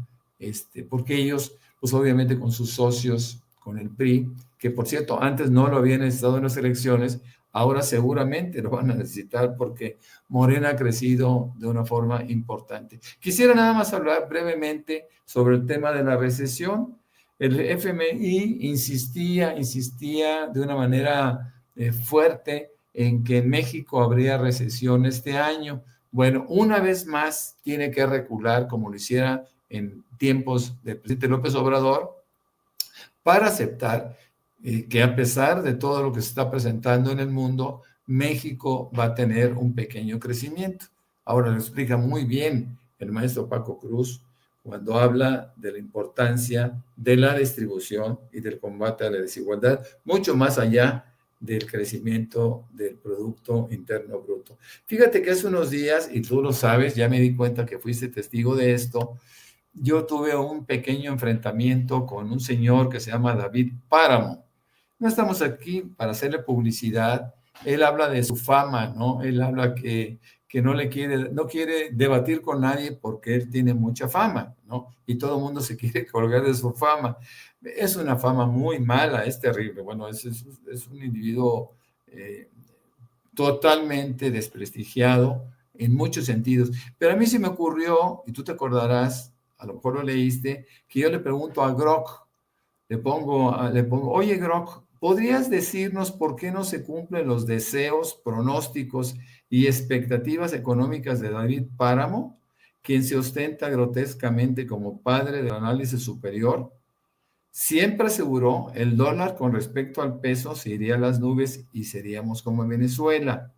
porque ellos, pues obviamente con sus socios, con el PRI, que por cierto antes no lo habían necesitado en las elecciones, ahora seguramente lo van a necesitar porque Morena ha crecido de una forma importante. Quisiera nada más hablar brevemente sobre el tema de la recesión. El FMI insistía de una manera fuerte en que en México habría recesión este año. Bueno, una vez más tiene que recular, como lo hiciera en tiempos del presidente López Obrador, para aceptar que a pesar de todo lo que se está presentando en el mundo, México va a tener un pequeño crecimiento. Ahora lo explica muy bien el maestro Paco Cruz cuando habla de la importancia de la distribución y del combate a la desigualdad, mucho más allá del crecimiento del Producto Interno Bruto. Fíjate que hace unos días, y tú lo sabes, ya me di cuenta que fuiste testigo de esto, yo tuve un pequeño enfrentamiento con un señor que se llama David Páramo. No estamos aquí para hacerle publicidad. Él habla de su fama, ¿no? Él habla que no quiere debatir con nadie porque él tiene mucha fama, ¿no? Y todo el mundo se quiere colgar de su fama. Es una fama muy mala, es terrible. Bueno, es un individuo totalmente desprestigiado en muchos sentidos. Pero a mí se me ocurrió, y tú te acordarás, a lo mejor lo leíste, que yo le pregunto a Grok, le pongo, oye Grok, ¿podrías decirnos por qué no se cumplen los deseos, pronósticos y expectativas económicas de David Páramo, quien se ostenta grotescamente como padre del análisis superior? Siempre aseguró el dólar con respecto al peso se iría a las nubes y seríamos como en Venezuela.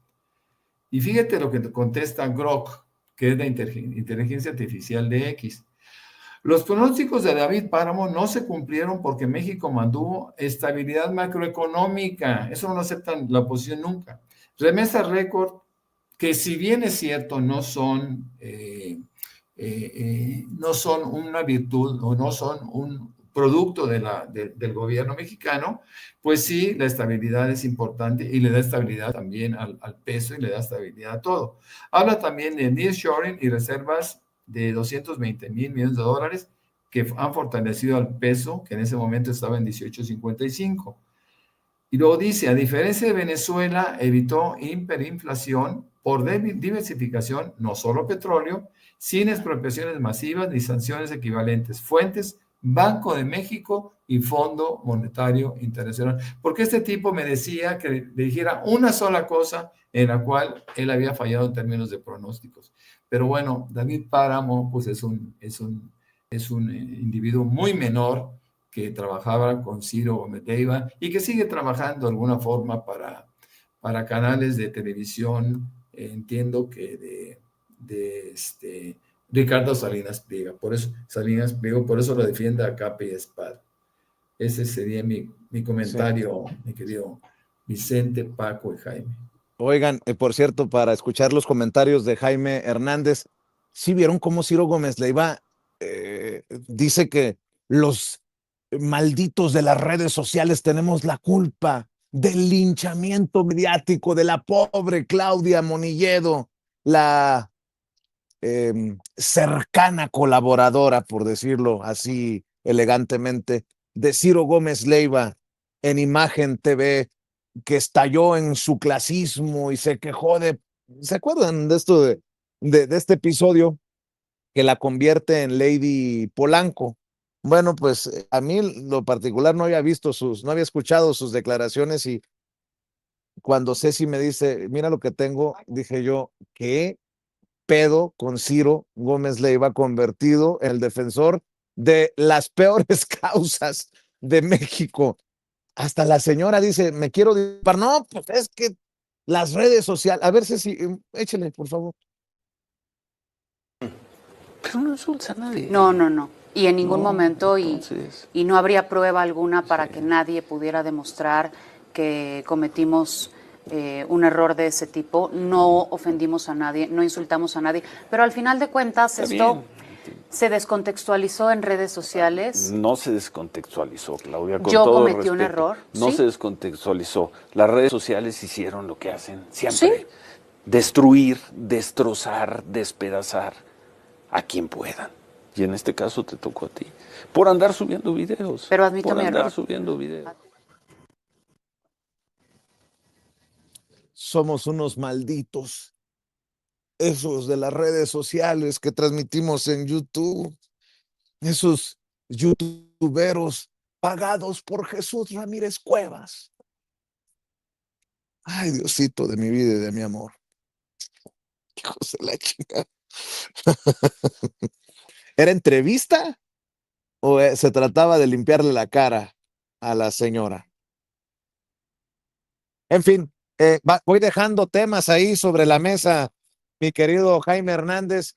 Y fíjate lo que contesta Grok, que es la inteligencia artificial de X. Los pronósticos de David Páramo no se cumplieron porque México mantuvo estabilidad macroeconómica. Eso no lo aceptan la oposición nunca. Remesas récord, que si bien es cierto, no son una virtud o no son un producto del gobierno mexicano, pues sí, la estabilidad es importante y le da estabilidad también al peso y le da estabilidad a todo. Habla también de nearshoring y reservas de 220 mil millones de dólares que han fortalecido al peso, que en ese momento estaba en 18.55. Y luego dice, a diferencia de Venezuela, evitó hiperinflación por diversificación, no solo petróleo, sin expropiaciones masivas ni sanciones equivalentes. Fuentes, Banco de México y Fondo Monetario Internacional. Porque este tipo me decía que le dijera una sola cosa en la cual él había fallado en términos de pronósticos. Pero bueno, David Páramo pues es un individuo muy menor que trabajaba con Ciro Gómez Leiva y que sigue trabajando de alguna forma para canales de televisión, entiendo que de Ricardo Salinas Pliego, por eso lo defiende a capa y espada. Ese sería mi comentario, sí. Mi querido Vicente, Paco y Jaime. Oigan, por cierto, para escuchar los comentarios de Jaime Hernández, ¿sí vieron cómo Ciro Gómez Leiva dice que los malditos de las redes sociales tenemos la culpa del linchamiento mediático de la pobre Claudia Monilledo, la cercana colaboradora, por decirlo así elegantemente, de Ciro Gómez Leiva en Imagen TV, que estalló en su clasismo y se quejó ¿se acuerdan de esto de este episodio que la convierte en Lady Polanco? Bueno, pues a mí lo particular no había escuchado sus declaraciones y cuando Ceci me dice, mira lo que tengo, dije yo, ¿qué pedo con Ciro Gómez Leiva, convertido en el defensor de las peores causas de México? Hasta la señora dice, me quiero disparar. No, pues es que las redes sociales, a ver Ceci, échale, por favor. Pero no insulta a nadie. No. Y en ningún momento, entonces... y no habría prueba alguna para que nadie pudiera demostrar que cometimos un error de ese tipo. No ofendimos a nadie, no insultamos a nadie, pero al final de cuentas esto se descontextualizó en redes sociales. No se descontextualizó, Claudia, con Yo todo cometí respeto. un error. No ¿Sí? se descontextualizó. Las redes sociales hicieron lo que hacen siempre. ¿Sí? Destruir, destrozar, despedazar a quien puedan. Y en este caso te tocó a ti. Por andar subiendo videos. Pero admito por mi andar error. subiendo videos. Somos unos malditos. Esos de las redes sociales que transmitimos en YouTube. Esos youtuberos pagados por Jesús Ramírez Cuevas. Ay, Diosito de mi vida y de mi amor. Hijos de la chingada. ¿Era entrevista o se trataba de limpiarle la cara a la señora? En fin, voy dejando temas ahí sobre la mesa, mi querido Jaime Hernández.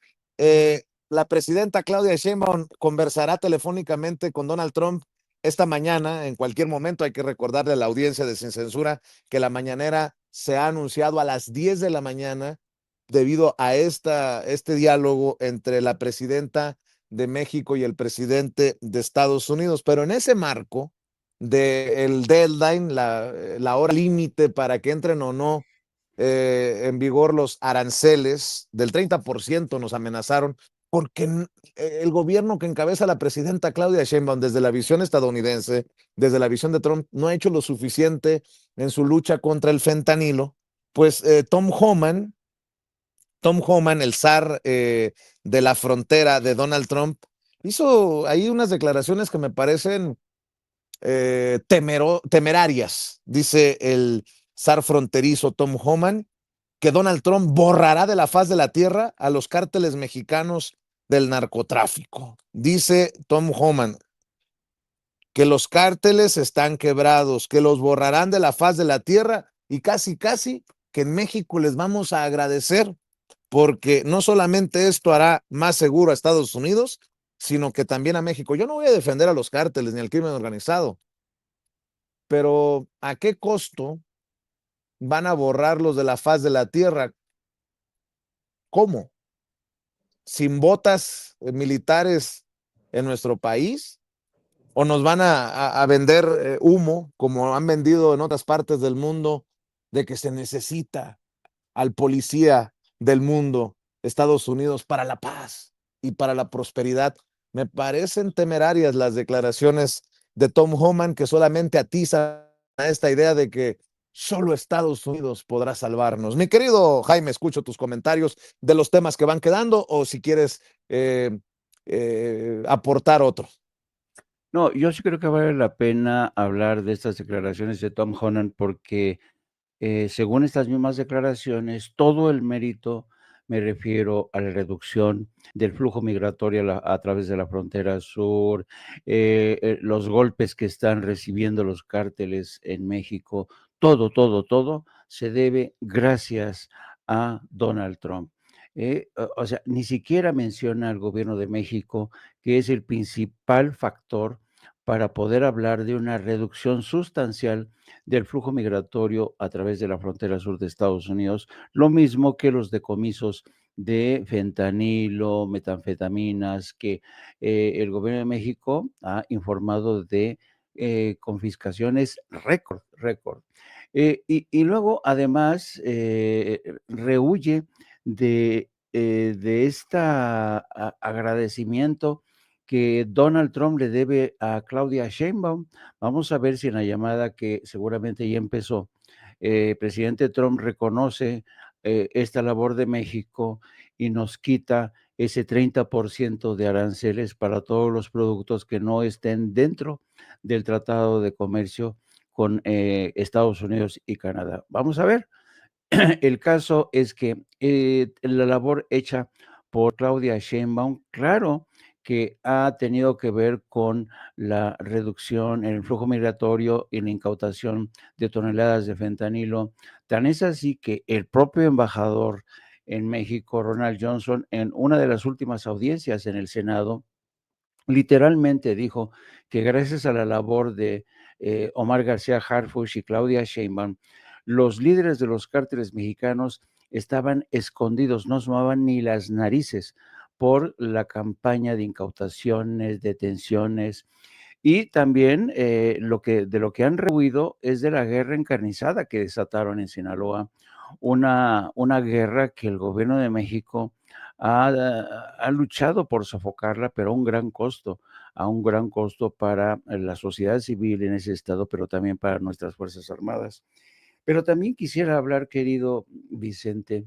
La presidenta Claudia Sheinbaum conversará telefónicamente con Donald Trump esta mañana, en cualquier momento. Hay que recordarle a la audiencia de Sin Censura que la mañanera se ha anunciado a las 10 de la mañana debido a este diálogo entre la presidenta de México y el presidente de Estados Unidos. Pero en ese marco del deadline, la hora límite para que entren o no en vigor los aranceles del 30%, nos amenazaron, porque el gobierno que encabeza la presidenta Claudia Sheinbaum, desde la visión estadounidense, desde la visión de Trump, no ha hecho lo suficiente en su lucha contra el fentanilo. Pues Tom Homan, el zar de la frontera de Donald Trump, hizo ahí unas declaraciones que me parecen temerarias. Dice el zar fronterizo Tom Homan que Donald Trump borrará de la faz de la tierra a los cárteles mexicanos del narcotráfico. Dice Tom Homan que los cárteles están quebrados, que los borrarán de la faz de la tierra y casi que en México les vamos a agradecer, porque no solamente esto hará más seguro a Estados Unidos, sino que también a México. Yo no voy a defender a los cárteles ni al crimen organizado, pero ¿a qué costo van a borrarlos de la faz de la tierra? ¿Cómo? ¿Sin botas militares en nuestro país? ¿O nos van a vender humo, como han vendido en otras partes del mundo, de que se necesita al policía del mundo, Estados Unidos, para la paz y para la prosperidad? Me parecen temerarias las declaraciones de Tom Homan, que solamente atiza a esta idea de que solo Estados Unidos podrá salvarnos. Mi querido Jaime, escucho tus comentarios de los temas que van quedando, o si quieres aportar otro. No, yo sí creo que vale la pena hablar de estas declaraciones de Tom Homan porque según estas mismas declaraciones, todo el mérito, me refiero a la reducción del flujo migratorio a través de la frontera sur, los golpes que están recibiendo los cárteles en México, todo se debe gracias a Donald Trump. O sea, ni siquiera menciona al gobierno de México, que es el principal factor para poder hablar de una reducción sustancial del flujo migratorio a través de la frontera sur de Estados Unidos, lo mismo que los decomisos de fentanilo, metanfetaminas, que el gobierno de México ha informado de confiscaciones récord. Y luego, además, rehuye de este agradecimiento que Donald Trump le debe a Claudia Sheinbaum. Vamos a ver si en la llamada, que seguramente ya empezó, presidente Trump reconoce esta labor de México y nos quita ese 30% de aranceles para todos los productos que no estén dentro del Tratado de Comercio con Estados Unidos y Canadá. Vamos a ver. El caso es que la labor hecha por Claudia Sheinbaum, claro que ha tenido que ver con la reducción en el flujo migratorio y la incautación de toneladas de fentanilo. Tan es así que el propio embajador en México, Ronald Johnson, en una de las últimas audiencias en el Senado, literalmente dijo que gracias a la labor de Omar García Harfuch y Claudia Sheinbaum, los líderes de los cárteles mexicanos estaban escondidos, no asomaban ni las narices por la campaña de incautaciones, detenciones, y también de lo que han rehuido es de la guerra encarnizada que desataron en Sinaloa, una guerra que el gobierno de México ha luchado por sofocarla, pero a un gran costo para la sociedad civil en ese estado, pero también para nuestras Fuerzas Armadas. Pero también quisiera hablar, querido Vicente,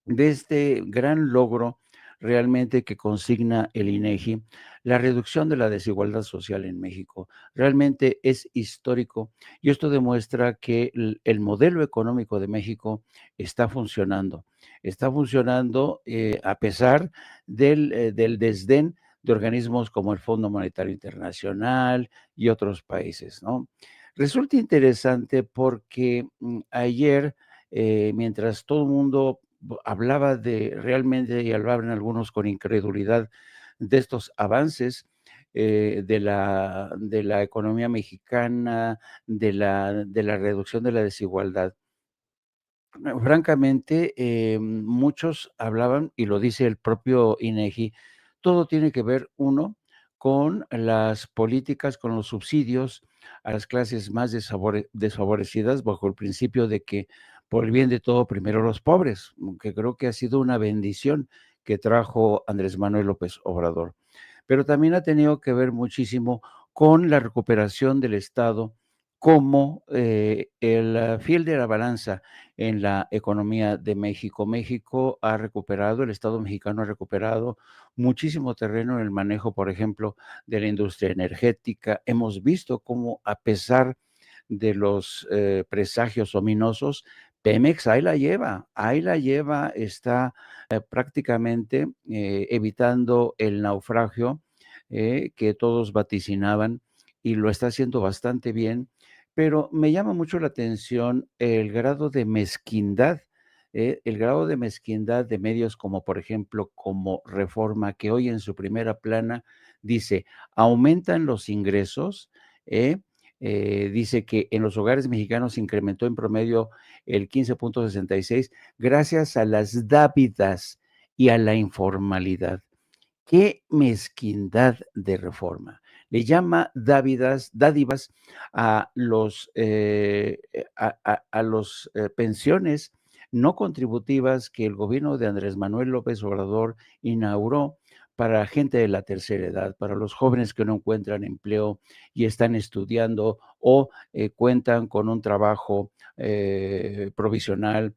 de este gran logro realmente que consigna el INEGI, la reducción de la desigualdad social en México. Realmente es histórico y esto demuestra que el modelo económico de México está funcionando. Está funcionando a pesar del desdén de organismos como el Fondo Monetario Internacional y otros países, ¿no? Resulta interesante porque ayer, mientras todo el mundo hablaba de realmente, y hablaban algunos con incredulidad, de estos avances de la economía mexicana, de la reducción de la desigualdad. Francamente, muchos hablaban, y lo dice el propio INEGI, todo tiene que ver, uno, con las políticas, con los subsidios a las clases más desfavorecidas, bajo el principio de que por el bien de todo, primero los pobres, que creo que ha sido una bendición que trajo Andrés Manuel López Obrador. Pero también ha tenido que ver muchísimo con la recuperación del Estado como el fiel de la balanza en la economía de México. México ha recuperado, el Estado mexicano ha recuperado muchísimo terreno en el manejo, por ejemplo, de la industria energética. Hemos visto cómo, a pesar de los presagios ominosos, Pemex ahí la lleva, está prácticamente evitando el naufragio que todos vaticinaban, y lo está haciendo bastante bien, pero me llama mucho la atención el grado de mezquindad de medios como, por ejemplo, como Reforma, que hoy en su primera plana dice, aumentan los ingresos, ¿eh? Dice que en los hogares mexicanos se incrementó en promedio el 15.66 gracias a las dávidas y a la informalidad. ¡Qué mezquindad de Reforma! Le llama dádivas a los pensiones no contributivas que el gobierno de Andrés Manuel López Obrador inauguró para gente de la tercera edad, para los jóvenes que no encuentran empleo y están estudiando o cuentan con un trabajo provisional,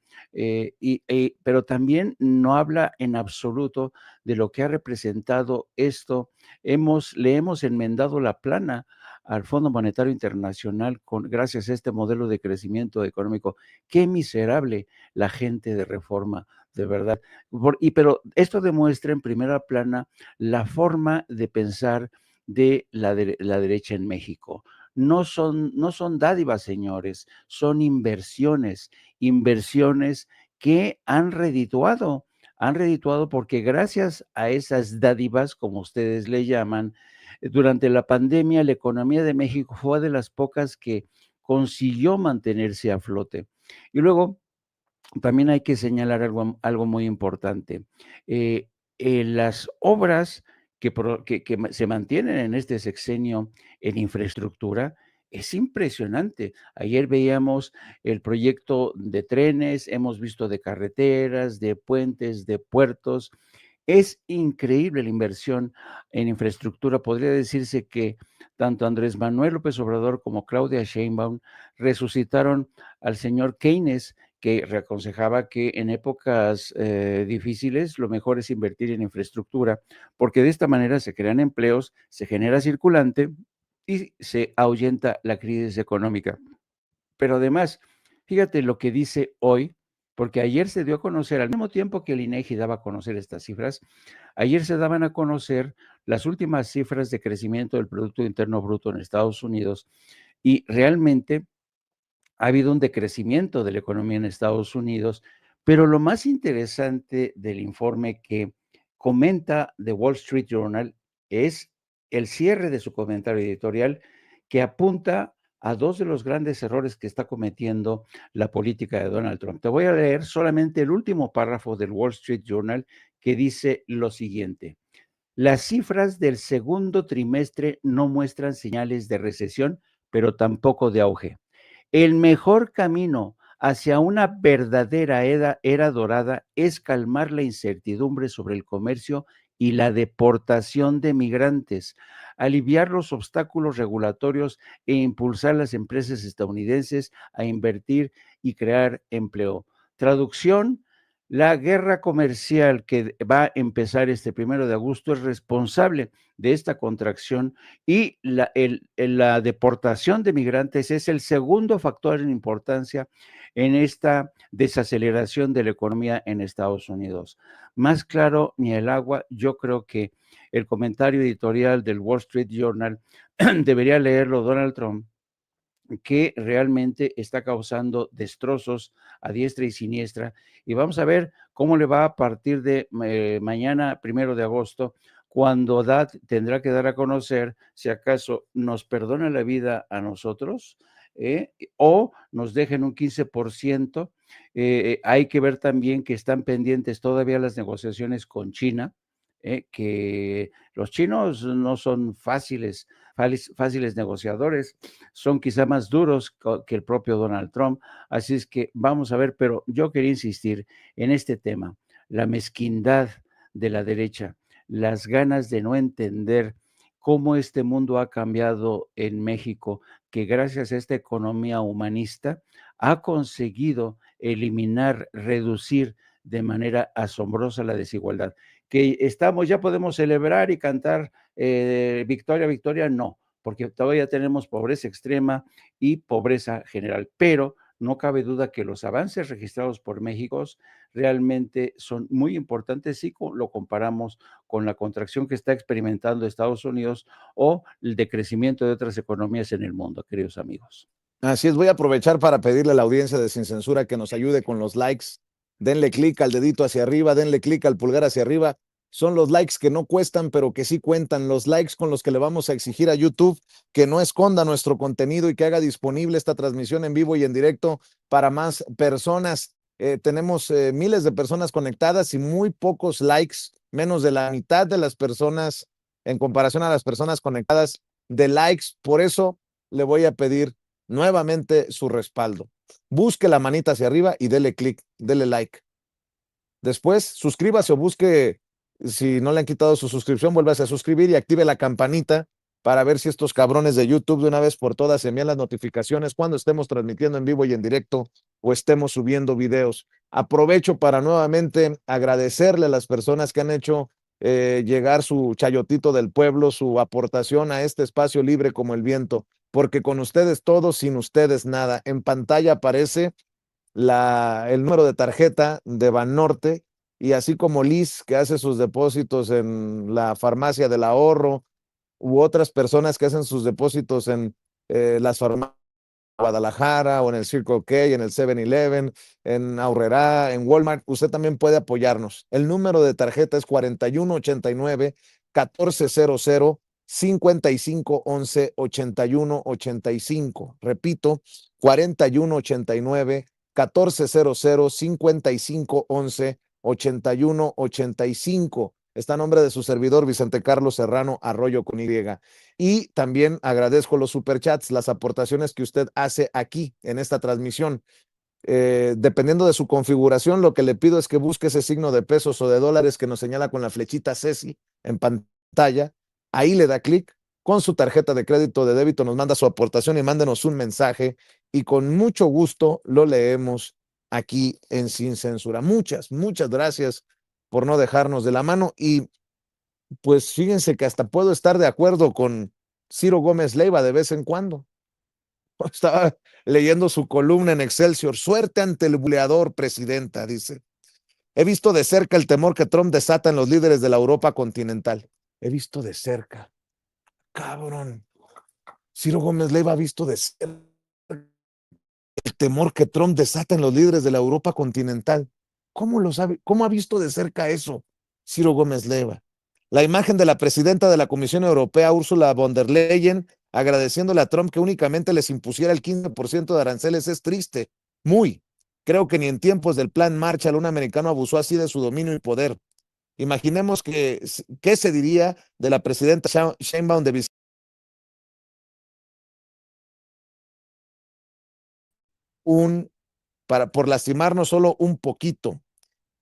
pero también no habla en absoluto de lo que ha representado esto. Le hemos enmendado la plana al Fondo Monetario Internacional gracias a este modelo de crecimiento económico. Qué miserable la gente de Reforma, de verdad. Pero esto demuestra en primera plana la forma de pensar de la derecha en México. No son dádivas, señores, son inversiones que han redituado porque gracias a esas dádivas, como ustedes le llaman, durante la pandemia la economía de México fue de las pocas que consiguió mantenerse a flote. Y luego también hay que señalar algo muy importante. Las obras que se mantienen en este sexenio en infraestructura es impresionante. Ayer veíamos el proyecto de trenes, hemos visto de carreteras, de puentes, de puertos. Es increíble la inversión en infraestructura. Podría decirse que tanto Andrés Manuel López Obrador como Claudia Sheinbaum resucitaron al señor Keynes, que aconsejaba que en épocas difíciles lo mejor es invertir en infraestructura, porque de esta manera se crean empleos, se genera circulante y se ahuyenta la crisis económica. Pero además, fíjate lo que dice hoy, porque ayer se dio a conocer, al mismo tiempo que el INEGI daba a conocer estas cifras, ayer se daban a conocer las últimas cifras de crecimiento del Producto Interno Bruto en Estados Unidos, y realmente ha habido un decrecimiento de la economía en Estados Unidos, pero lo más interesante del informe que comenta The Wall Street Journal es el cierre de su comentario editorial que apunta a dos de los grandes errores que está cometiendo la política de Donald Trump. Te voy a leer solamente el último párrafo del Wall Street Journal que dice lo siguiente. Las cifras del segundo trimestre no muestran señales de recesión, pero tampoco de auge. El mejor camino hacia una verdadera era dorada es calmar la incertidumbre sobre el comercio y la deportación de migrantes, aliviar los obstáculos regulatorios e impulsar las empresas estadounidenses a invertir y crear empleo. Traducción: la guerra comercial que va a empezar este 1 de agosto es responsable de esta contracción y la deportación de migrantes es el segundo factor en importancia en esta desaceleración de la economía en Estados Unidos. Más claro ni el agua, yo creo que el comentario editorial del Wall Street Journal debería leerlo Donald Trump, que realmente está causando destrozos a diestra y siniestra. Y vamos a ver cómo le va a partir de mañana, 1 de agosto, cuando tendrá que dar a conocer si acaso nos perdona la vida a nosotros o nos dejen un 15%. Hay que ver también que están pendientes todavía las negociaciones con China, que los chinos no son fáciles negociadores, son quizá más duros que el propio Donald Trump, así es que vamos a ver, pero yo quería insistir en este tema, la mezquindad de la derecha, las ganas de no entender cómo este mundo ha cambiado en México, que gracias a esta economía humanista ha conseguido eliminar, reducir de manera asombrosa la desigualdad. Que ya podemos celebrar y cantar victoria, victoria, no, porque todavía tenemos pobreza extrema y pobreza general, pero no cabe duda que los avances registrados por México realmente son muy importantes si lo comparamos con la contracción que está experimentando Estados Unidos o el decrecimiento de otras economías en el mundo, queridos amigos. Así es, voy a aprovechar para pedirle a la audiencia de Sin Censura que nos ayude con los likes. Denle clic al dedito hacia arriba, denle clic al pulgar hacia arriba. Son los likes que no cuestan, pero que sí cuentan. Los likes con los que le vamos a exigir a YouTube que no esconda nuestro contenido y que haga disponible esta transmisión en vivo y en directo para más personas. Tenemos miles de personas conectadas y muy pocos likes, menos de la mitad de las personas en comparación a las personas conectadas de likes. Por eso le voy a pedir nuevamente su respaldo. Busque la manita hacia arriba y dele clic, dele like. Después, suscríbase o busque, si no le han quitado su suscripción, vuélvase a suscribir y active la campanita para ver si estos cabrones de YouTube de una vez por todas envían las notificaciones cuando estemos transmitiendo en vivo y en directo o estemos subiendo videos. Aprovecho para nuevamente agradecerle a las personas que han hecho llegar su chayotito del pueblo, su aportación a este espacio libre como el viento, porque con ustedes todo, sin ustedes nada. En pantalla aparece el número de tarjeta de Banorte, y así como Liz, que hace sus depósitos en la farmacia del ahorro, u otras personas que hacen sus depósitos en las farmacias de Guadalajara o en el Circle K, en el 7-Eleven, en Aurrerá, en Walmart, usted también puede apoyarnos. El número de tarjeta es 4189-1400 5511 8185. Repito, 4189-1400 5511 8185. Está a nombre de su servidor Vicente Carlos Serrano Arroyo con Y. Y también agradezco los superchats, las aportaciones que usted hace aquí en esta transmisión. Dependiendo de su configuración, lo que le pido es que busque ese signo de pesos o de dólares que nos señala con la flechita Ceci en pantalla. Ahí le da clic, con su tarjeta de crédito o de débito nos manda su aportación y mándenos un mensaje y con mucho gusto lo leemos aquí en Sin Censura. Muchas gracias por no dejarnos de la mano. Y pues fíjense que hasta puedo estar de acuerdo con Ciro Gómez Leiva de vez en cuando. Estaba leyendo su columna en Excelsior. Suerte ante el buleador, presidenta, dice. He visto de cerca el temor que Trump desata en los líderes de la Europa continental. He visto de cerca. Cabrón. Ciro Gómez Leiva ha visto de cerca el temor que Trump desata en los líderes de la Europa continental. ¿Cómo lo sabe? ¿Cómo ha visto de cerca eso Ciro Gómez Leiva? La imagen de la presidenta de la Comisión Europea, Ursula von der Leyen, agradeciéndole a Trump que únicamente les impusiera el 15% de aranceles es triste, muy. Creo que ni en tiempos del Plan Marshall un americano abusó así de su dominio y poder. Imaginemos qué se diría de la presidenta Sheinbaum de por lastimarnos solo un poquito.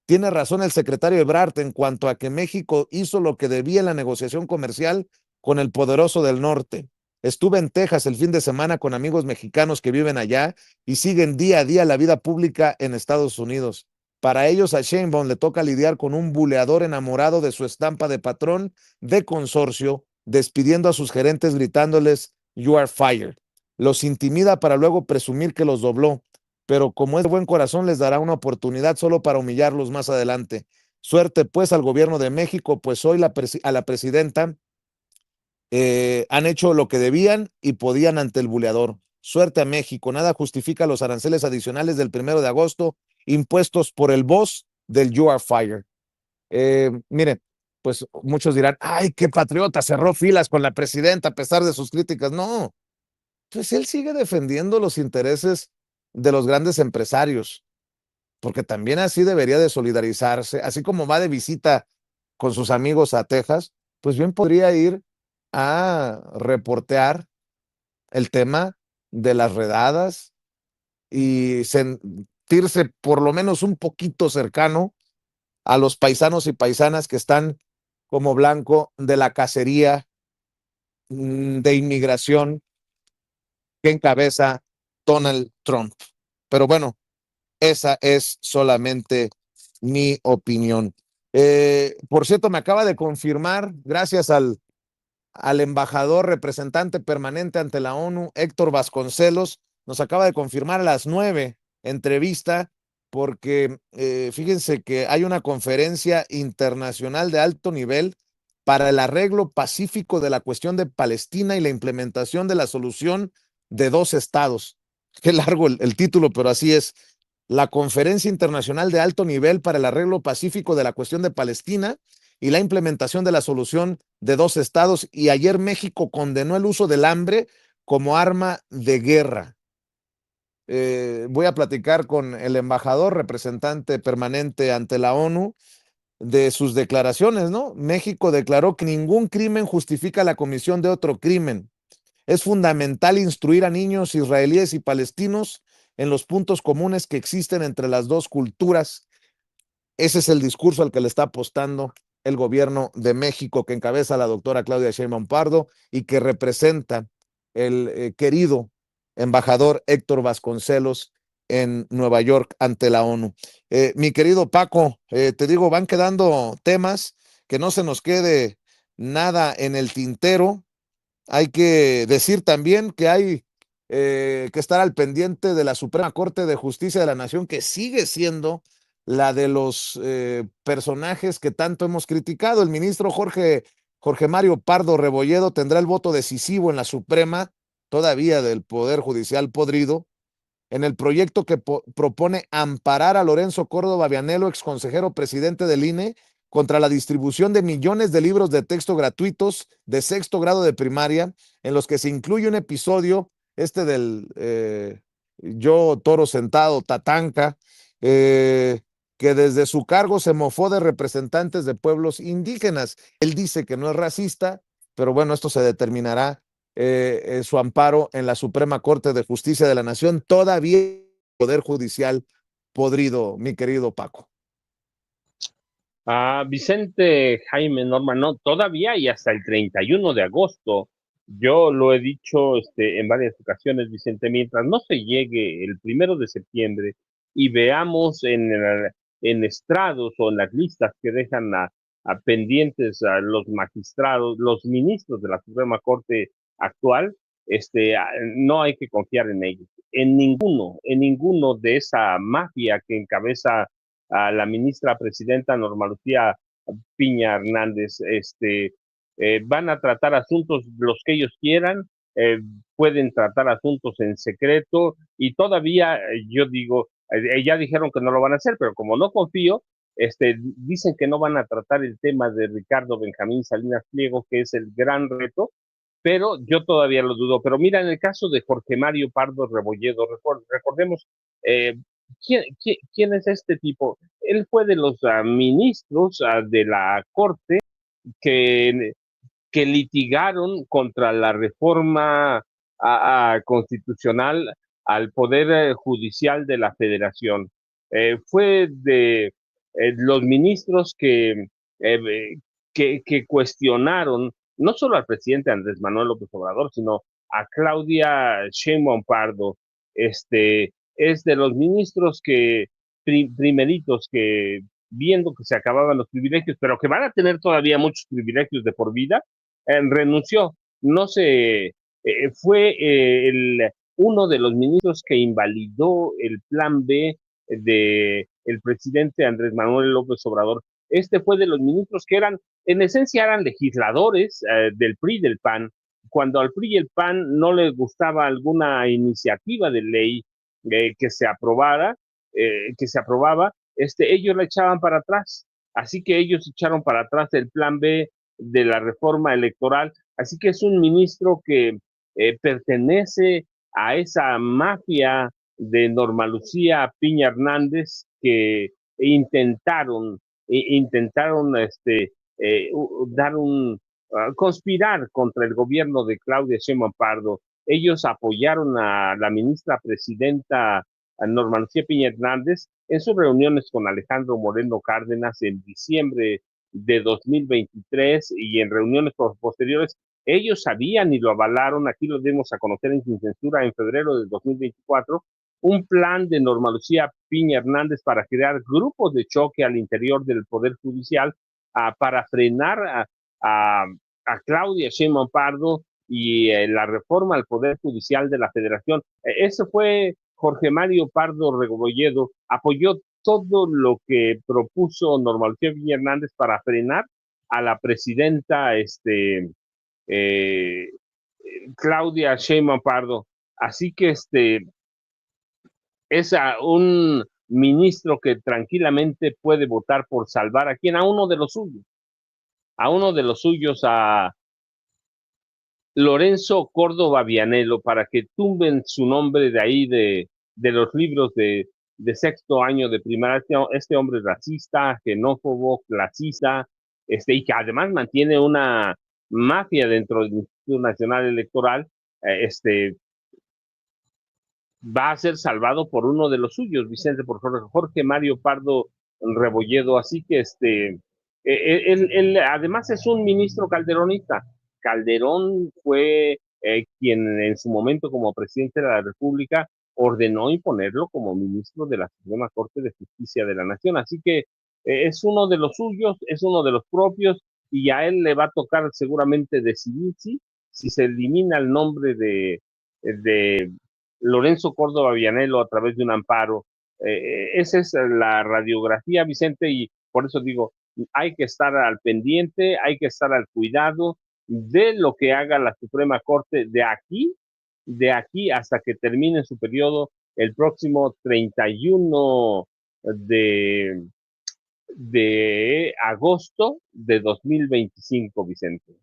Tiene razón el secretario Ebrard en cuanto a que México hizo lo que debía en la negociación comercial con el poderoso del norte. Estuve en Texas el fin de semana con amigos mexicanos que viven allá y siguen día a día la vida pública en Estados Unidos. Para ellos a Sheinbaum le toca lidiar con un buleador enamorado de su estampa de patrón de consorcio, despidiendo a sus gerentes gritándoles "You are fired". Los intimida para luego presumir que los dobló, pero como es de buen corazón les dará una oportunidad solo para humillarlos más adelante. Suerte pues al gobierno de México, pues hoy a la presidenta han hecho lo que debían y podían ante el buleador. Suerte a México, nada justifica los aranceles adicionales del 1 de agosto impuestos por el boss del You Are Fired. Mire, pues muchos dirán, ay, qué patriota, cerró filas con la presidenta a pesar de sus críticas. No, pues él sigue defendiendo los intereses de los grandes empresarios, porque también así debería de solidarizarse, así como va de visita con sus amigos a Texas, pues bien podría ir a reportear el tema de las redadas y sentirse por lo menos un poquito cercano a los paisanos y paisanas que están como blanco de la cacería de inmigración que encabeza Donald Trump. Pero bueno, esa es solamente mi opinión. Por cierto, me acaba de confirmar, gracias al embajador representante permanente ante la ONU, Héctor Vasconcelos, nos acaba de confirmar a las 9 entrevista, porque fíjense que hay una conferencia internacional de alto nivel para el arreglo pacífico de la cuestión de Palestina y la implementación de la solución de 2 estados. Qué largo el título, pero así es. La Conferencia Internacional de Alto Nivel para el Arreglo Pacífico de la Cuestión de Palestina y la implementación de la solución de 2 estados. Y ayer México condenó el uso del hambre como arma de guerra. Voy a platicar con el embajador representante permanente ante la ONU de sus declaraciones, ¿no? México declaró que ningún crimen justifica la comisión de otro crimen. Es fundamental instruir a niños israelíes y palestinos en los puntos comunes que existen entre las dos culturas. Ese es el discurso al que le está apostando el gobierno de México, que encabeza la doctora Claudia Sheinbaum Pardo y que representa el querido embajador Héctor Vasconcelos en Nueva York ante la ONU. Mi querido Paco, te digo, van quedando temas, que no se nos quede nada en el tintero. Hay que decir también que hay que estar al pendiente de la Suprema Corte de Justicia de la Nación, que sigue siendo la de los personajes que tanto hemos criticado. El ministro Jorge Mario Pardo Rebolledo tendrá el voto decisivo en la Suprema, todavía del Poder Judicial podrido, en el proyecto que propone amparar a Lorenzo Córdoba Vianello, exconsejero presidente del INE, contra la distribución de millones de libros de texto gratuitos de 6º grado de primaria, en los que se incluye un episodio, del Yo Toro Sentado, Tatanka, que desde su cargo se mofó de representantes de pueblos indígenas. Él dice que no es racista, pero bueno, esto se determinará su amparo en la Suprema Corte de Justicia de la Nación, todavía Poder Judicial podrido, mi querido Paco. Vicente Jaime Norma, no, todavía y hasta el 31 de agosto. Yo lo he dicho en varias ocasiones, Vicente, mientras no se llegue el 1 de septiembre y veamos en estrados o en las listas que dejan a pendientes a los magistrados, los ministros de la Suprema Corte actual, no hay que confiar en ellos, en ninguno de esa mafia que encabeza a la ministra presidenta Norma Lucía Piña Hernández. Van a tratar asuntos los que ellos quieran, pueden tratar asuntos en secreto y todavía yo digo, ya dijeron que no lo van a hacer, pero como no confío, Dicen que no van a tratar el tema de Ricardo Benjamín Salinas Pliego, que es el gran reto, pero yo todavía lo dudo. Pero mira, en el caso de Jorge Mario Pardo Rebolledo, recordemos, ¿quién es este tipo? Él fue de los ministros de la Corte que, que litigaron contra la reforma constitucional al Poder Judicial de la Federación. Fue de los ministros que cuestionaron no solo al presidente Andrés Manuel López Obrador, sino a Claudia Sheinbaum Pardo. Es de los ministros que primeritos que viendo que se acababan los privilegios, pero que van a tener todavía muchos privilegios de por vida, renunció. No se fue uno de los ministros que invalidó el plan B de el presidente Andrés Manuel López Obrador. Fue de los ministros que en esencia eran legisladores del PRI y del PAN. Cuando al PRI y el PAN no les gustaba alguna iniciativa de ley que se aprobaba, ellos la echaban para atrás. Así que ellos echaron para atrás el plan B de la reforma electoral. Así que es un ministro que pertenece a esa mafia de Norma Lucía Piña Hernández que intentaron conspirar contra el gobierno de Claudia Sheinbaum Pardo. Ellos apoyaron a la ministra presidenta a Norma Lucía Piña Hernández en sus reuniones con Alejandro Moreno Cárdenas en diciembre de 2023 y en reuniones posteriores. Ellos sabían y lo avalaron, aquí lo dimos a conocer en Sin Censura en febrero de 2024, un plan de Norma Lucía Piña Hernández para crear grupos de choque al interior del Poder Judicial para frenar a Claudia Sheinbaum Pardo y la reforma al Poder Judicial de la Federación. Eso fue Jorge Mario Pardo Rebolledo, apoyó todo lo que propuso Norma Lucía Piña Hernández para frenar a la presidenta Claudia Sheinbaum Pardo. Así que es un ministro que tranquilamente puede votar por salvar a quien, a uno de los suyos, a Lorenzo Córdoba Vianello, para que tumben su nombre de ahí de los libros de sexto año de primaria. Este hombre racista, xenófobo, clasista, y que además mantiene una mafia dentro del Instituto Nacional Electoral, va a ser salvado por uno de los suyos, Vicente, por Jorge Mario Pardo Rebolledo. Así que él además es un ministro calderonista. Calderón fue quien en su momento como presidente de la República ordenó imponerlo como ministro de la Suprema Corte de Justicia de la Nación. Así que es uno de los suyos, es uno de los propios, y a él le va a tocar seguramente decidir si se elimina el nombre de Lorenzo Córdoba Vianello a través de un amparo. Esa es la radiografía, Vicente, y por eso digo, hay que estar al pendiente, hay que estar al cuidado de lo que haga la Suprema Corte de aquí hasta que termine su periodo el próximo 31 de agosto de 2025, Vicente.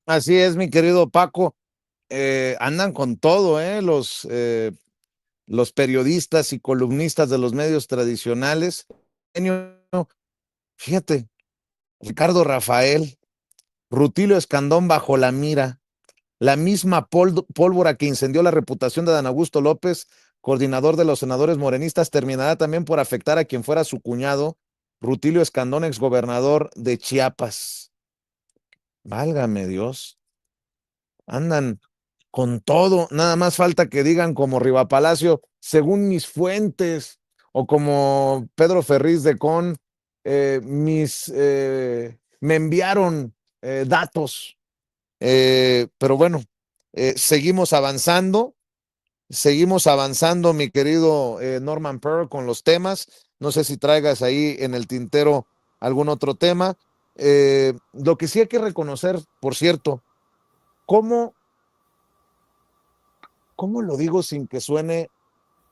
Así es, mi querido Paco. Andan con todo, los periodistas y columnistas de los medios tradicionales. Fíjate, Ricardo Rafael, Rutilio Escandón bajo la mira, la misma pólvora que incendió la reputación de Dan Augusto López, coordinador de los senadores morenistas, terminará también por afectar a quien fuera su cuñado, Rutilio Escandón, exgobernador de Chiapas. Válgame Dios. Andan con todo, nada más falta que digan como Riva Palacio, según mis fuentes, o como Pedro Ferriz de Con, me enviaron datos, pero bueno, seguimos avanzando, mi querido Norman Pearl, con los temas. No sé si traigas ahí en el tintero algún otro tema. Lo que sí hay que reconocer, por cierto, ¿cómo lo digo sin que suene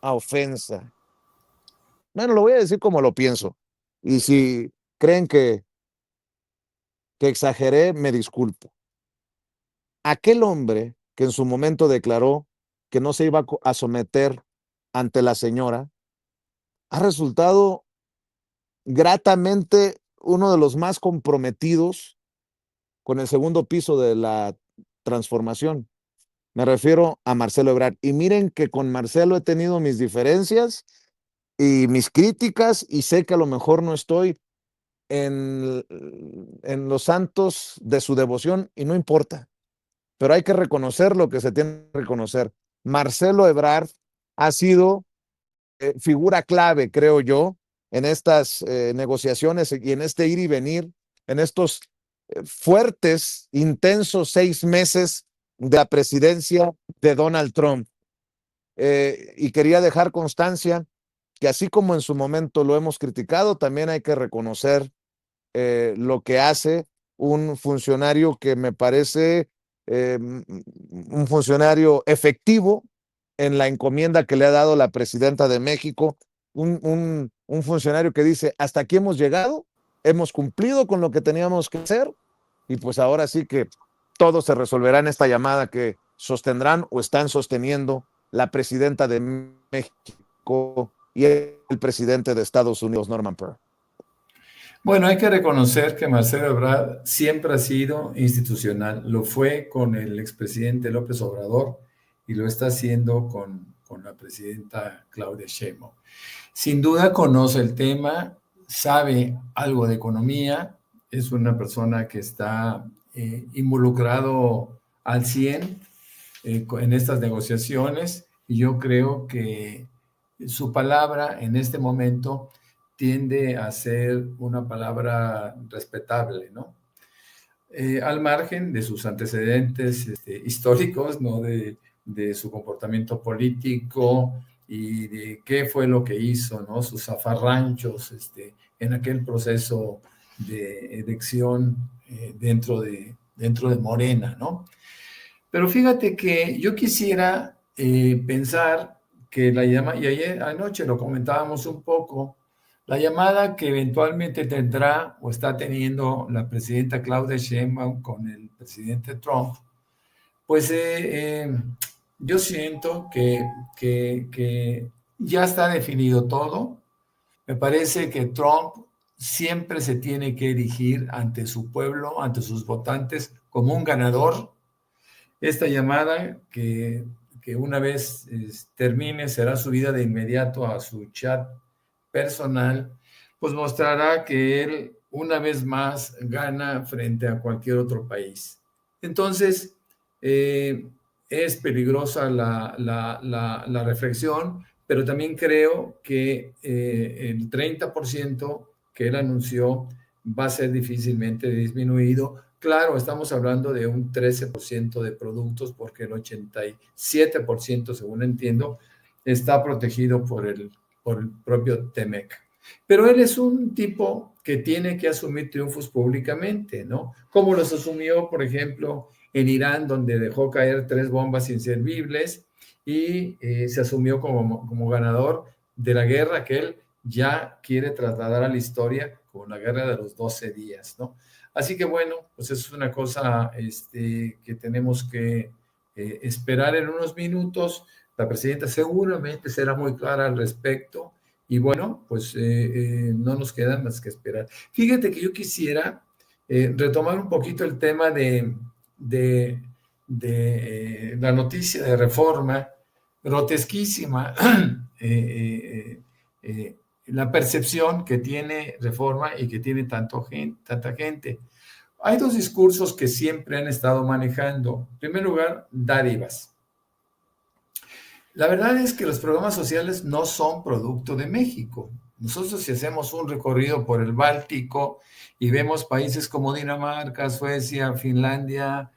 a ofensa? Bueno, lo voy a decir como lo pienso. Y si creen que exageré, me disculpo. Aquel hombre que en su momento declaró que no se iba a someter ante la señora, ha resultado gratamente uno de los más comprometidos con el segundo piso de la transformación. Me refiero a Marcelo Ebrard. Y miren que con Marcelo he tenido mis diferencias y mis críticas, y sé que a lo mejor no estoy en los santos de su devoción, y no importa, pero hay que reconocer lo que se tiene que reconocer. Marcelo Ebrard ha sido figura clave, creo yo, en estas negociaciones y en este ir y venir, en estos fuertes, intensos 6 meses de la presidencia de Donald Trump. Y quería dejar constancia que así como en su momento lo hemos criticado, también hay que reconocer lo que hace un funcionario que me parece un funcionario efectivo en la encomienda que le ha dado la presidenta de México, un funcionario que dice, hasta aquí hemos llegado, hemos cumplido con lo que teníamos que hacer, y pues ahora sí que todo se resolverá en esta llamada que sostendrán o están sosteniendo la presidenta de México y el presidente de Estados Unidos, Norman Pearl. Bueno, hay que reconocer que Marcelo Ebrard siempre ha sido institucional. Lo fue con el expresidente López Obrador y lo está haciendo con la presidenta Claudia Sheinbaum. Sin duda conoce el tema, sabe algo de economía, es una persona que está involucrado al 100 en estas negociaciones, y yo creo que su palabra en este momento tiende a ser una palabra respetable, ¿no? Al margen de sus antecedentes históricos, ¿no? De su comportamiento político y de qué fue lo que hizo, ¿no? Sus zafarranchos en aquel proceso de elección dentro de Morena, ¿no? Pero fíjate que yo quisiera pensar que la llamada, y ayer anoche lo comentábamos un poco, la llamada que eventualmente tendrá o está teniendo la presidenta Claudia Sheinbaum con el presidente Trump, pues yo siento que ya está definido todo. Me parece que Trump siempre se tiene que erigir ante su pueblo, ante sus votantes, como un ganador. Esta llamada que una vez termine será subida de inmediato a su chat personal, pues mostrará que él una vez más gana frente a cualquier otro país. Entonces, es peligrosa la reflexión, pero también creo que el 30% que él anunció va a ser difícilmente disminuido. Claro, estamos hablando de un 13% de productos, porque el 87%, según entiendo, está protegido por el propio TEMEC. Pero él es un tipo que tiene que asumir triunfos públicamente, ¿no? Como los asumió, por ejemplo, en Irán, donde dejó caer 3 bombas inservibles y se asumió como ganador de la guerra que él ya quiere trasladar a la historia como la guerra de los 12 días, ¿no? Así que bueno, pues eso es una cosa que tenemos que esperar en unos minutos. La presidenta seguramente será muy clara al respecto, y bueno, pues no nos queda más que esperar. Fíjate que yo quisiera retomar un poquito el tema de la noticia de Reforma, grotesquísima, la percepción que tiene Reforma y que tiene tanta gente. Hay 2 discursos que siempre han estado manejando. En primer lugar, dádivas. La verdad es que los programas sociales no son producto de México. Nosotros, si hacemos un recorrido por el Báltico y vemos países como Dinamarca, Suecia, Finlandia,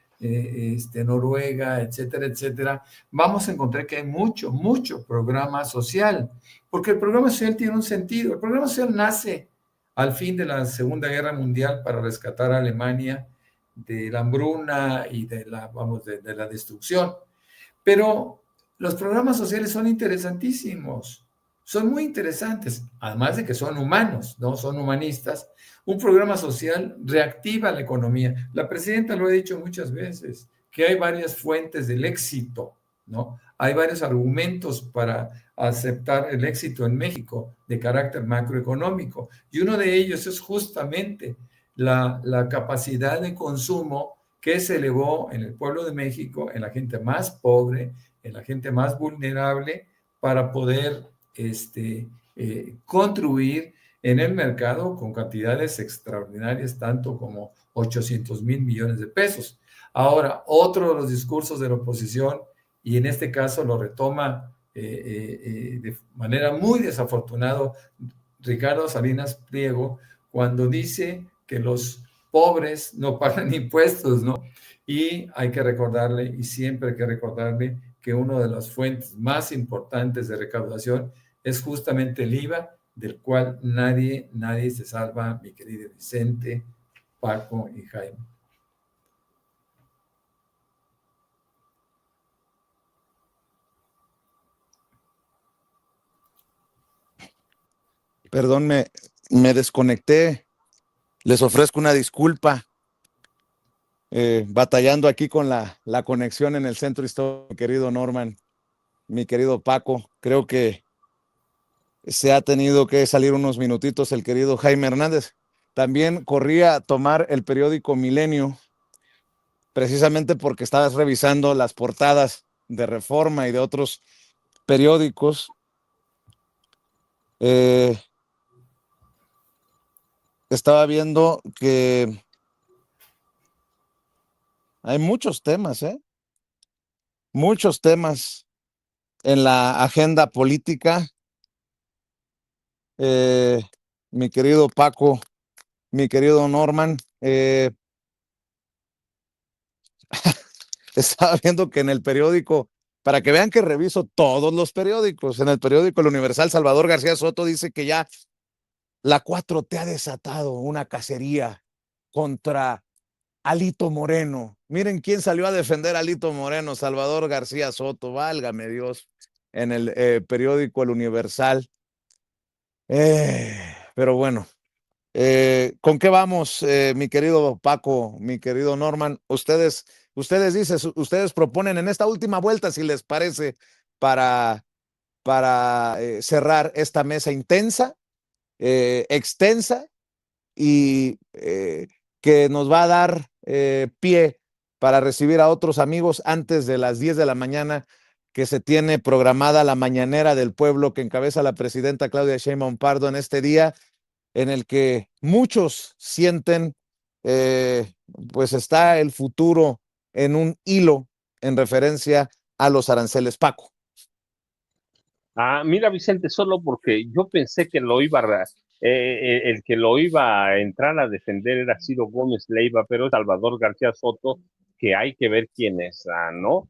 Noruega, etcétera, etcétera, vamos a encontrar que hay mucho programa social, porque el programa social tiene un sentido. El programa social nace al fin de la Segunda Guerra Mundial para rescatar a Alemania de la hambruna y de la destrucción. Pero los programas sociales son interesantísimos. son muy interesantes, además de que son humanos, ¿no? Son humanistas. Un programa social reactiva la economía. La presidenta lo ha dicho muchas veces, que hay varias fuentes del éxito, ¿no? Hay varios argumentos para aceptar el éxito en México de carácter macroeconómico, y uno de ellos es justamente la capacidad de consumo que se elevó en el pueblo de México, en la gente más pobre, en la gente más vulnerable, para poder contribuir en el mercado con cantidades extraordinarias, tanto como 800,000 millones de pesos. Ahora, otro de los discursos de la oposición, y en este caso lo retoma de manera muy desafortunada Ricardo Salinas Pliego, cuando dice que los pobres no pagan impuestos, ¿no? Y hay que recordarle, y siempre hay que recordarle, que una de las fuentes más importantes de recaudación es justamente el IVA, del cual nadie se salva, mi querido Vicente, Paco y Jaime. Perdón, me desconecté. Les ofrezco una disculpa. Batallando aquí con la conexión en el centro histórico, mi querido Norman, mi querido Paco. Creo que se ha tenido que salir unos minutitos el querido Jaime Hernández. También corría a tomar el periódico Milenio, precisamente porque estabas revisando las portadas de Reforma y de otros periódicos. Estaba viendo que hay muchos temas, muchos temas en la agenda política. Mi querido Paco, mi querido Norman, estaba viendo que en el periódico, para que vean que reviso todos los periódicos, en el periódico El Universal, Salvador García Soto dice que ya la 4T ha desatado una cacería contra Alito Moreno. Miren quién salió a defender a Alito Moreno, Salvador García Soto, válgame Dios, en el periódico El Universal. Pero bueno, ¿con qué vamos, mi querido Paco, mi querido Norman? Ustedes dicen, ustedes proponen en esta última vuelta, si les parece, para cerrar esta mesa intensa, extensa, y que nos va a dar pie para recibir a otros amigos antes de las 10 de la mañana, que se tiene programada la mañanera del pueblo que encabeza la presidenta Claudia Sheinbaum Pardo en este día, en el que muchos sienten pues está el futuro en un hilo en referencia a los aranceles. Paco. Mira, Vicente, solo porque yo pensé que el que lo iba a entrar a defender era Ciro Gómez Leiva, pero es Salvador García Soto, que hay que ver quién es, ¿no?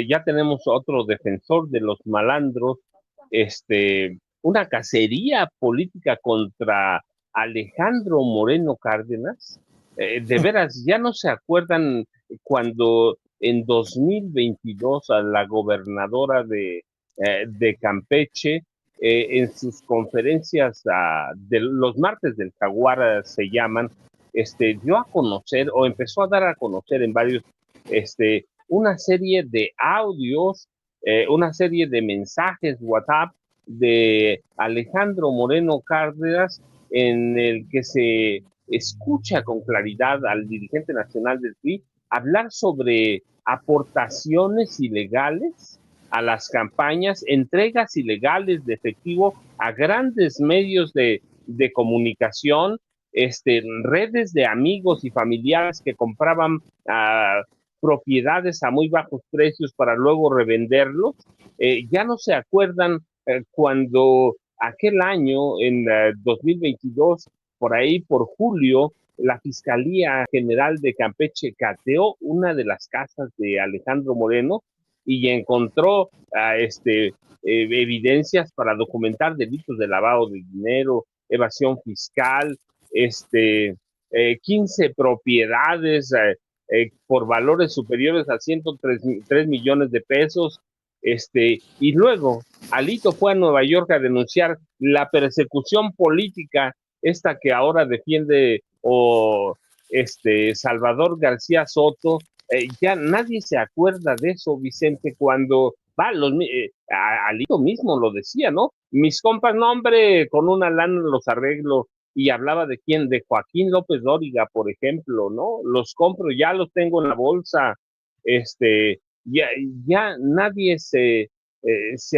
Ya tenemos otro defensor de los malandros, una cacería política contra Alejandro Moreno Cárdenas. De veras, ya no se acuerdan cuando en 2022 a la gobernadora de Campeche, en sus conferencias de los martes del Jaguar se llaman, dio a conocer o empezó a dar a conocer en varios, una serie de audios, una serie de mensajes WhatsApp de Alejandro Moreno Cárdenas, en el que se escucha con claridad al dirigente nacional del PRI hablar sobre aportaciones ilegales a las campañas, entregas ilegales de efectivo a grandes medios de comunicación, redes de amigos y familiares que compraban propiedades a muy bajos precios para luego revenderlos. Ya no se acuerdan cuando aquel año, en 2022, por ahí por julio, la Fiscalía General de Campeche cateó una de las casas de Alejandro Moreno y encontró evidencias para documentar delitos de lavado de dinero, evasión fiscal, 15 propiedades por valores superiores a 103 millones de pesos, y luego Alito fue a Nueva York a denunciar la persecución política, esta que ahora defiende Salvador García Soto. Ya nadie se acuerda de eso, Vicente, cuando Alito mismo lo decía, ¿no? Mis compas, no, hombre, con una lana los arreglo. Y hablaba de quién, de Joaquín López Dóriga, por ejemplo, ¿no? Los compro, ya los tengo en la bolsa. Ya, ya nadie se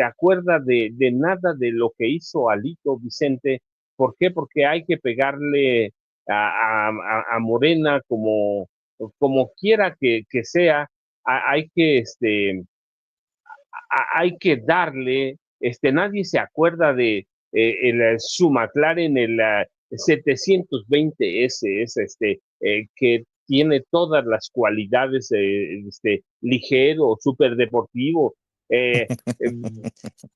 acuerda de nada de lo que hizo Alito, Vicente. ¿Por qué? Porque hay que pegarle a Morena como quiera que sea, hay que hay que darle, nadie se acuerda de su McLaren, el 720S, que tiene todas las cualidades, ligero, súper deportivo,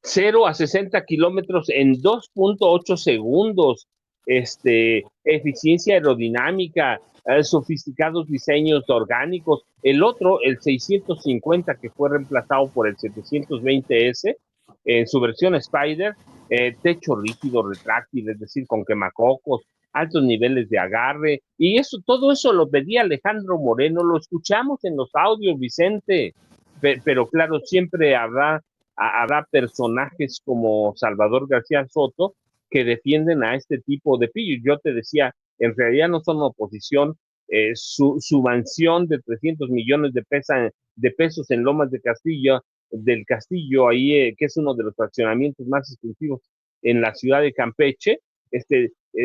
0 a 60 kilómetros en 2.8 segundos, eficiencia aerodinámica, sofisticados diseños orgánicos. El otro, el 650, que fue reemplazado por el 720S, en su versión Spider, techo rígido, retráctil, es decir, con quemacocos, altos niveles de agarre, y todo eso lo pedía Alejandro Moreno, lo escuchamos en los audios, Vicente, pero claro, siempre habrá personajes como Salvador García Soto que defienden a este tipo de pillos. Yo te decía, en realidad no son oposición. Su mansión de 300 millones de pesos en Lomas del Castillo, ahí, que es uno de los fraccionamientos más exclusivos en la ciudad de Campeche,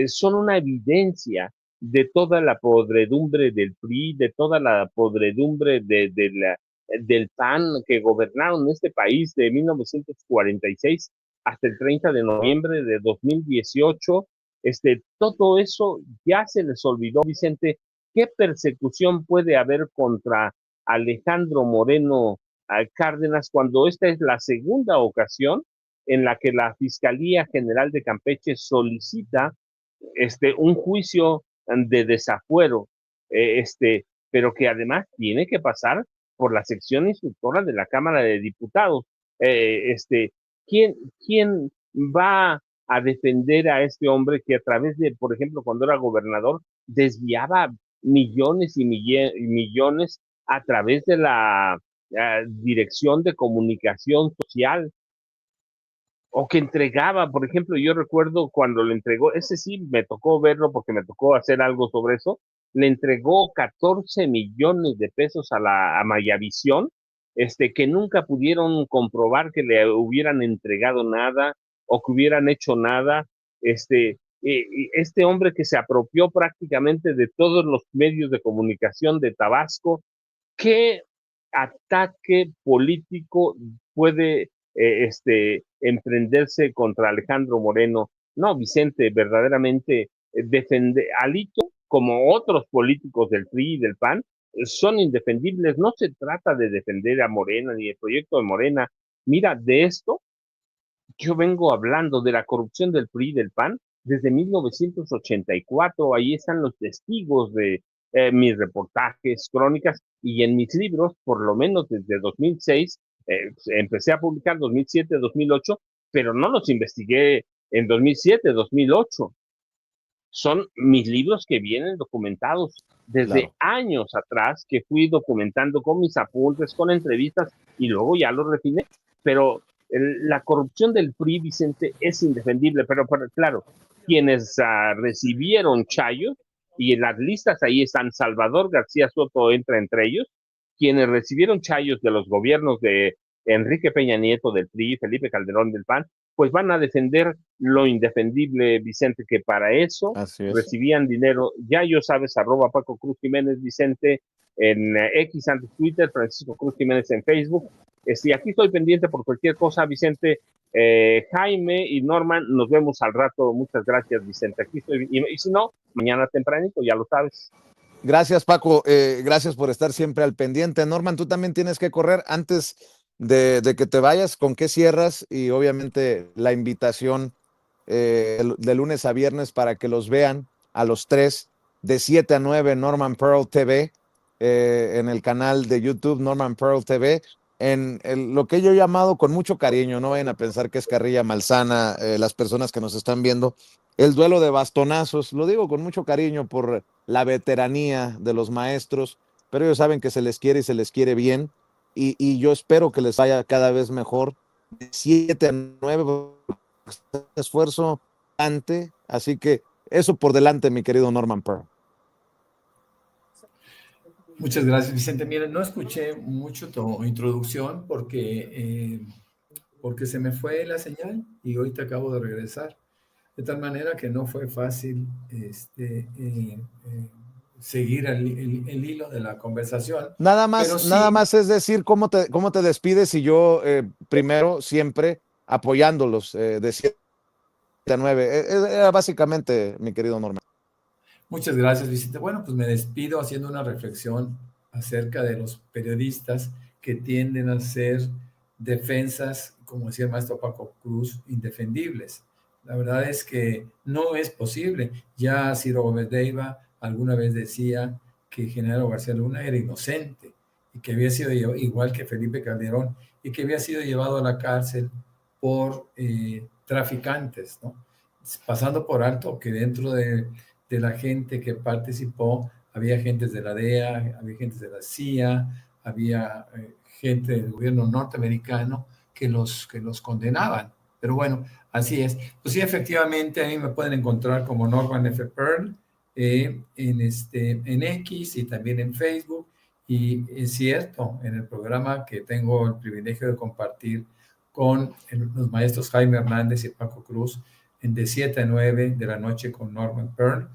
son una evidencia de toda la podredumbre del PRI, de toda la podredumbre del PAN, que gobernaron este país de 1946 hasta el 30 de noviembre de 2018. Todo eso ya se les olvidó, Vicente. ¿Qué persecución puede haber contra Alejandro Moreno Cárdenas cuando esta es la segunda ocasión en la que la Fiscalía General de Campeche solicita un juicio de desafuero, pero que además tiene que pasar por la sección instructora de la Cámara de Diputados? ¿Quién va a defender a este hombre que a través de, por ejemplo, cuando era gobernador, desviaba millones y millones a través de la Dirección de Comunicación Social, o que entregaba, por ejemplo, yo recuerdo cuando le entregó, ese sí me tocó verlo porque me tocó hacer algo sobre eso, le entregó 14 millones de pesos a Mayavisión, que nunca pudieron comprobar que le hubieran entregado nada o que hubieran hecho nada. Este hombre que se apropió prácticamente de todos los medios de comunicación de Tabasco, ¿qué ataque político puede emprenderse contra Alejandro Moreno? No, Vicente, verdaderamente defender Alito, como otros políticos del PRI y del PAN, son indefendibles. No se trata de defender a Morena ni el proyecto de Morena. Mira, de esto yo vengo hablando de la corrupción del PRI y del PAN desde 1984. Ahí están los testigos de mis reportajes, crónicas, y en mis libros, por lo menos desde 2006, empecé a publicar 2007, 2008, pero no los investigué en 2007, 2008. Son mis libros que vienen documentados desde años atrás, que fui documentando con mis apuntes, con entrevistas, y luego ya los refiné. Pero la corrupción del PRI, Vicente, es indefendible, pero claro, quienes recibieron chayos, y en las listas ahí están, Salvador García Soto entra entre ellos, quienes recibieron chayos de los gobiernos de Enrique Peña Nieto del PRI, Felipe Calderón del PAN, pues van a defender lo indefendible, Vicente, que para eso recibían dinero. Ya yo sabes, @ Paco Cruz Jiménez, Vicente, en X, antes Twitter, Francisco Cruz Jiménez en Facebook. Y aquí estoy pendiente por cualquier cosa, Vicente. Jaime y Norman, nos vemos al rato. Muchas gracias, Vicente. Aquí estoy. Y si no, mañana tempranito, ya lo sabes. Gracias, Paco. Gracias por estar siempre al pendiente. Norman, tú también tienes que correr antes de que te vayas. ¿Con qué cierras? Y obviamente la invitación de lunes a viernes para que los vean a los tres de 7 a 9 Norman Pearl TV, en el canal de YouTube Norman Pearl TV, lo que yo he llamado con mucho cariño, no vayan a pensar que es carrilla malsana, las personas que nos están viendo, el duelo de bastonazos. Lo digo con mucho cariño por la veteranía de los maestros, pero ellos saben que se les quiere y se les quiere bien, y yo espero que les vaya cada vez mejor. 7-9, esfuerzo ante, así que eso por delante, mi querido Norman Pearl. Muchas gracias, Vicente. Mira, no escuché mucho tu introducción porque se me fue la señal y ahorita acabo de regresar. De tal manera que no fue fácil seguir el hilo de la conversación. Nada sí, más es decir cómo te despides, y yo primero siempre apoyándolos de 7-9. Era básicamente, mi querido Norman. Muchas gracias, Vicente. Bueno, pues me despido haciendo una reflexión acerca de los periodistas que tienden a ser defensas, como decía el maestro Paco Cruz, indefendibles. La verdad es que no es posible. Ya Ciro Gómez Leiva alguna vez decía que Genaro García Luna era inocente y que había sido igual que Felipe Calderón y que había sido llevado a la cárcel por traficantes, ¿no? Pasando por alto que dentro de la gente que participó, había agentes de la DEA, había agentes de la CIA, había gente del gobierno norteamericano que los condenaban. Pero bueno, así es. Pues sí, efectivamente, a mí me pueden encontrar como Norman F. Pearl en X y también en Facebook. Y es cierto, en el programa que tengo el privilegio de compartir con los maestros Jaime Hernández y Paco Cruz, en de 7 a 9 de la noche con Norman Pearl,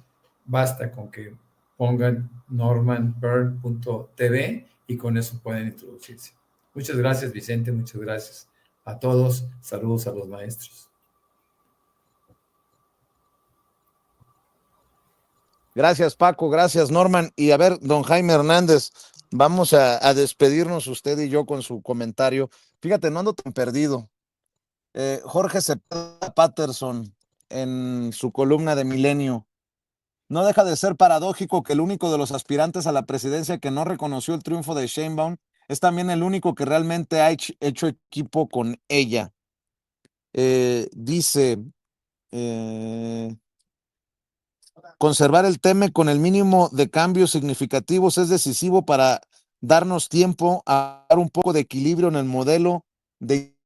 basta con que pongan normanpearl.tv y con eso pueden introducirse. Muchas gracias, Vicente, muchas gracias a todos. Saludos a los maestros. Gracias, Paco, gracias, Norman. Y a ver, don Jaime Hernández, vamos a despedirnos usted y yo con su comentario. Fíjate, no ando tan perdido. Jorge Cepeda Patterson, en su columna de Milenio, no deja de ser paradójico que el único de los aspirantes a la presidencia que no reconoció el triunfo de Sheinbaum es también el único que realmente ha hecho equipo con ella. Dice, conservar el TEME con el mínimo de cambios significativos es decisivo para darnos tiempo a dar un poco de equilibrio en el modelo de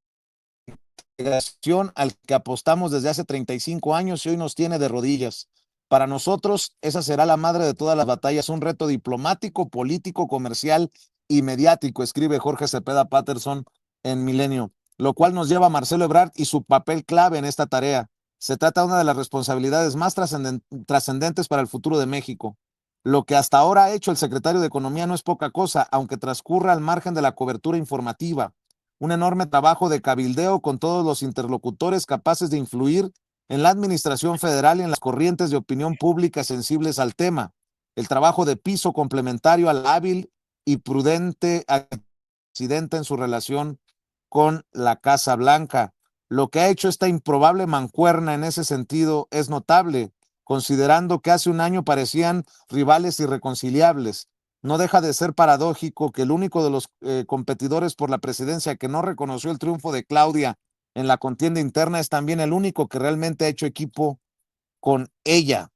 integración al que apostamos desde hace 35 años y hoy nos tiene de rodillas. Para nosotros, esa será la madre de todas las batallas, un reto diplomático, político, comercial y mediático, escribe Jorge Cepeda Patterson en Milenio, lo cual nos lleva a Marcelo Ebrard y su papel clave en esta tarea. Se trata de una de las responsabilidades más trascendentes para el futuro de México. Lo que hasta ahora ha hecho el secretario de Economía no es poca cosa, aunque transcurra al margen de la cobertura informativa. Un enorme trabajo de cabildeo con todos los interlocutores capaces de influir en la administración federal y en las corrientes de opinión pública sensibles al tema. El trabajo de piso complementario al hábil y prudente presidente en su relación con la Casa Blanca. Lo que ha hecho esta improbable mancuerna en ese sentido es notable, considerando que hace un año parecían rivales irreconciliables. No deja de ser paradójico que el único de los competidores por la presidencia que no reconoció el triunfo de Claudia en la contienda interna es también el único que realmente ha hecho equipo con ella,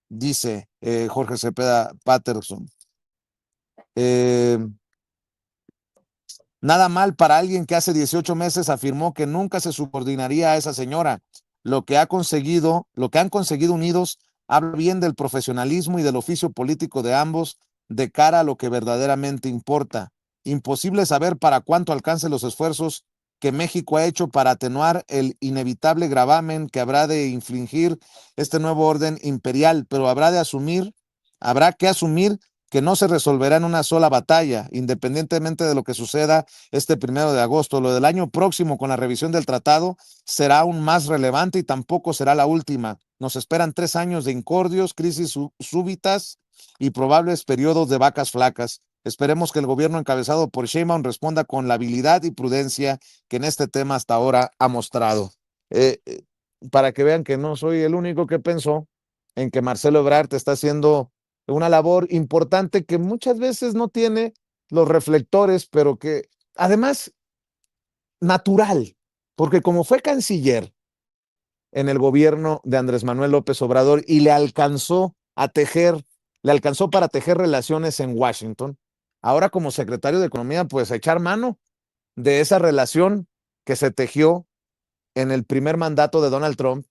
dice Jorge Cepeda Patterson. Nada mal para alguien que hace 18 meses afirmó que nunca se subordinaría a esa señora. Lo que han conseguido unidos habla bien del profesionalismo y del oficio político de ambos de cara a lo que verdaderamente importa. Imposible saber para cuánto alcance los esfuerzos que México ha hecho para atenuar el inevitable gravamen que habrá de infligir este nuevo orden imperial, pero habrá que asumir que no se resolverá en una sola batalla, independientemente de lo que suceda este 1 de agosto. Lo del año próximo con la revisión del tratado será aún más relevante y tampoco será la última. Nos esperan 3 años de incordios, crisis súbitas y probables periodos de vacas flacas. Esperemos que el gobierno encabezado por Sheinbaum responda con la habilidad y prudencia que en este tema hasta ahora ha mostrado. Para que vean que no soy el único que pensó en que Marcelo Ebrard está haciendo una labor importante que muchas veces no tiene los reflectores, pero que además, natural, porque como fue canciller en el gobierno de Andrés Manuel López Obrador y le alcanzó para tejer relaciones en Washington, ahora como secretario de Economía, pues a echar mano de esa relación que se tejió en el primer mandato de Donald Trump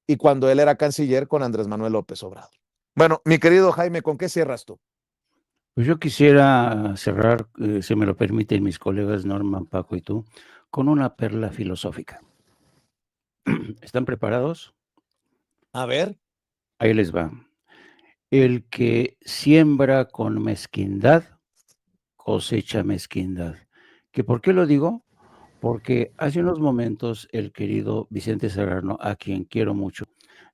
y cuando él era canciller con Andrés Manuel López Obrador. Bueno, mi querido Jaime, ¿con qué cierras tú? Pues yo quisiera cerrar, si me lo permiten mis colegas Norman, Paco y tú, con una perla filosófica. ¿Están preparados? A ver. Ahí les va. El que siembra con mezquindad, cosecha mezquindad. ¿Que por qué lo digo? Porque hace unos momentos el querido Vicente Serrano, a quien quiero mucho,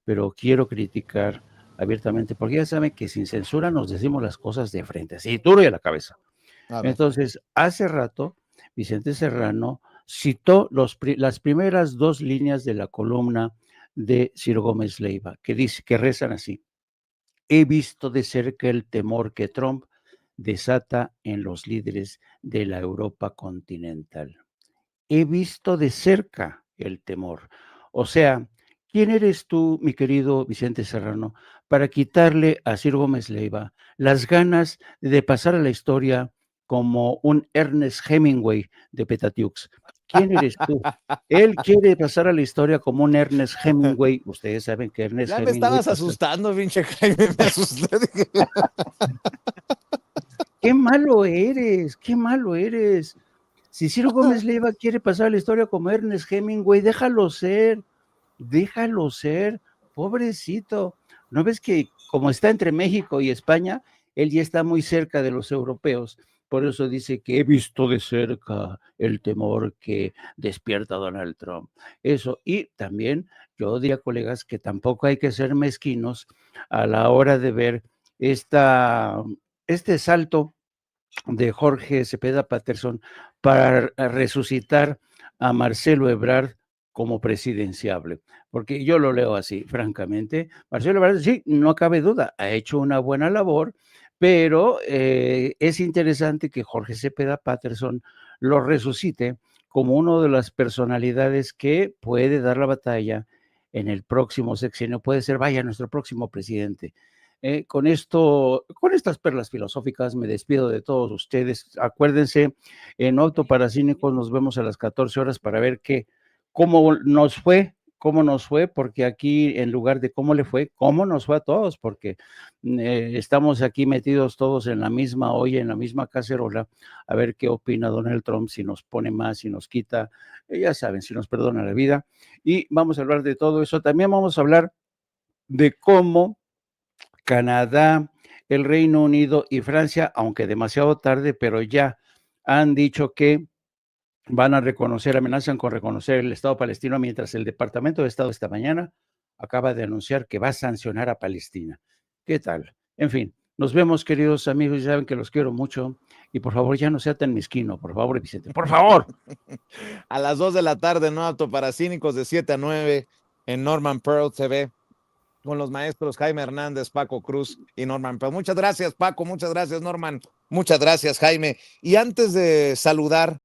pero quiero criticar abiertamente, porque ya saben que sin censura nos decimos las cosas de frente, así duro y a la cabeza. Entonces, hace rato, Vicente Serrano citó las primeras dos líneas de la columna de Ciro Gómez Leiva, que rezan así: he visto de cerca el temor que Trump desata en los líderes de la Europa continental. He visto de cerca el temor. O sea, ¿quién eres tú, mi querido Vicente Serrano, para quitarle a Ciro Gómez Leiva las ganas de pasar a la historia como un Ernest Hemingway de Petatiux? ¿Quién eres tú? Él quiere pasar a la historia como un Ernest Hemingway. Ustedes saben que Ernest Ya me Hemingway estabas asustando, pinche Jaime, me asusté. ¡Qué malo eres! ¡Qué malo eres! Si Ciro Gómez Leiva quiere pasar a la historia como Ernest Hemingway, déjalo ser, pobrecito. ¿No ves que como está entre México y España, él ya está muy cerca de los europeos? Por eso dice que he visto de cerca el temor que despierta Donald Trump. Eso, y también yo diría, colegas, que tampoco hay que ser mezquinos a la hora de ver este salto de Jorge Cepeda Patterson para resucitar a Marcelo Ebrard como presidenciable, porque yo lo leo así, francamente. Marcelo Ebrard, sí, no cabe duda, ha hecho una buena labor, pero es interesante que Jorge Cepeda Patterson lo resucite como una de las personalidades que puede dar la batalla en el próximo sexenio, puede ser, vaya, nuestro próximo presidente. Con estas perlas filosóficas me despido de todos ustedes. Acuérdense, en Auto para Cínicos nos vemos a las 14 horas para ver cómo nos fue, porque aquí en lugar de cómo le fue, cómo nos fue a todos, porque estamos aquí metidos todos en la misma olla, en la misma cacerola, a ver qué opina Donald Trump, si nos pone más, si nos quita, ya saben, si nos perdona la vida. Y vamos a hablar de todo eso. También vamos a hablar de cómo Canadá, el Reino Unido y Francia, aunque demasiado tarde, pero ya han dicho que van a amenazan con reconocer el Estado palestino, mientras el Departamento de Estado esta mañana acaba de anunciar que va a sancionar a Palestina. ¿Qué tal? En fin, nos vemos, queridos amigos, ya saben que los quiero mucho y por favor ya no sea tan mezquino, por favor, Vicente, por favor. A las 2 de la tarde, no Apto para Cínicos, de 7 a 9 en Norman Pearl TV, con los maestros Jaime Hernández, Paco Cruz y Norman Pearl. Muchas gracias, Paco, muchas gracias, Norman, muchas gracias, Jaime. Y antes de saludar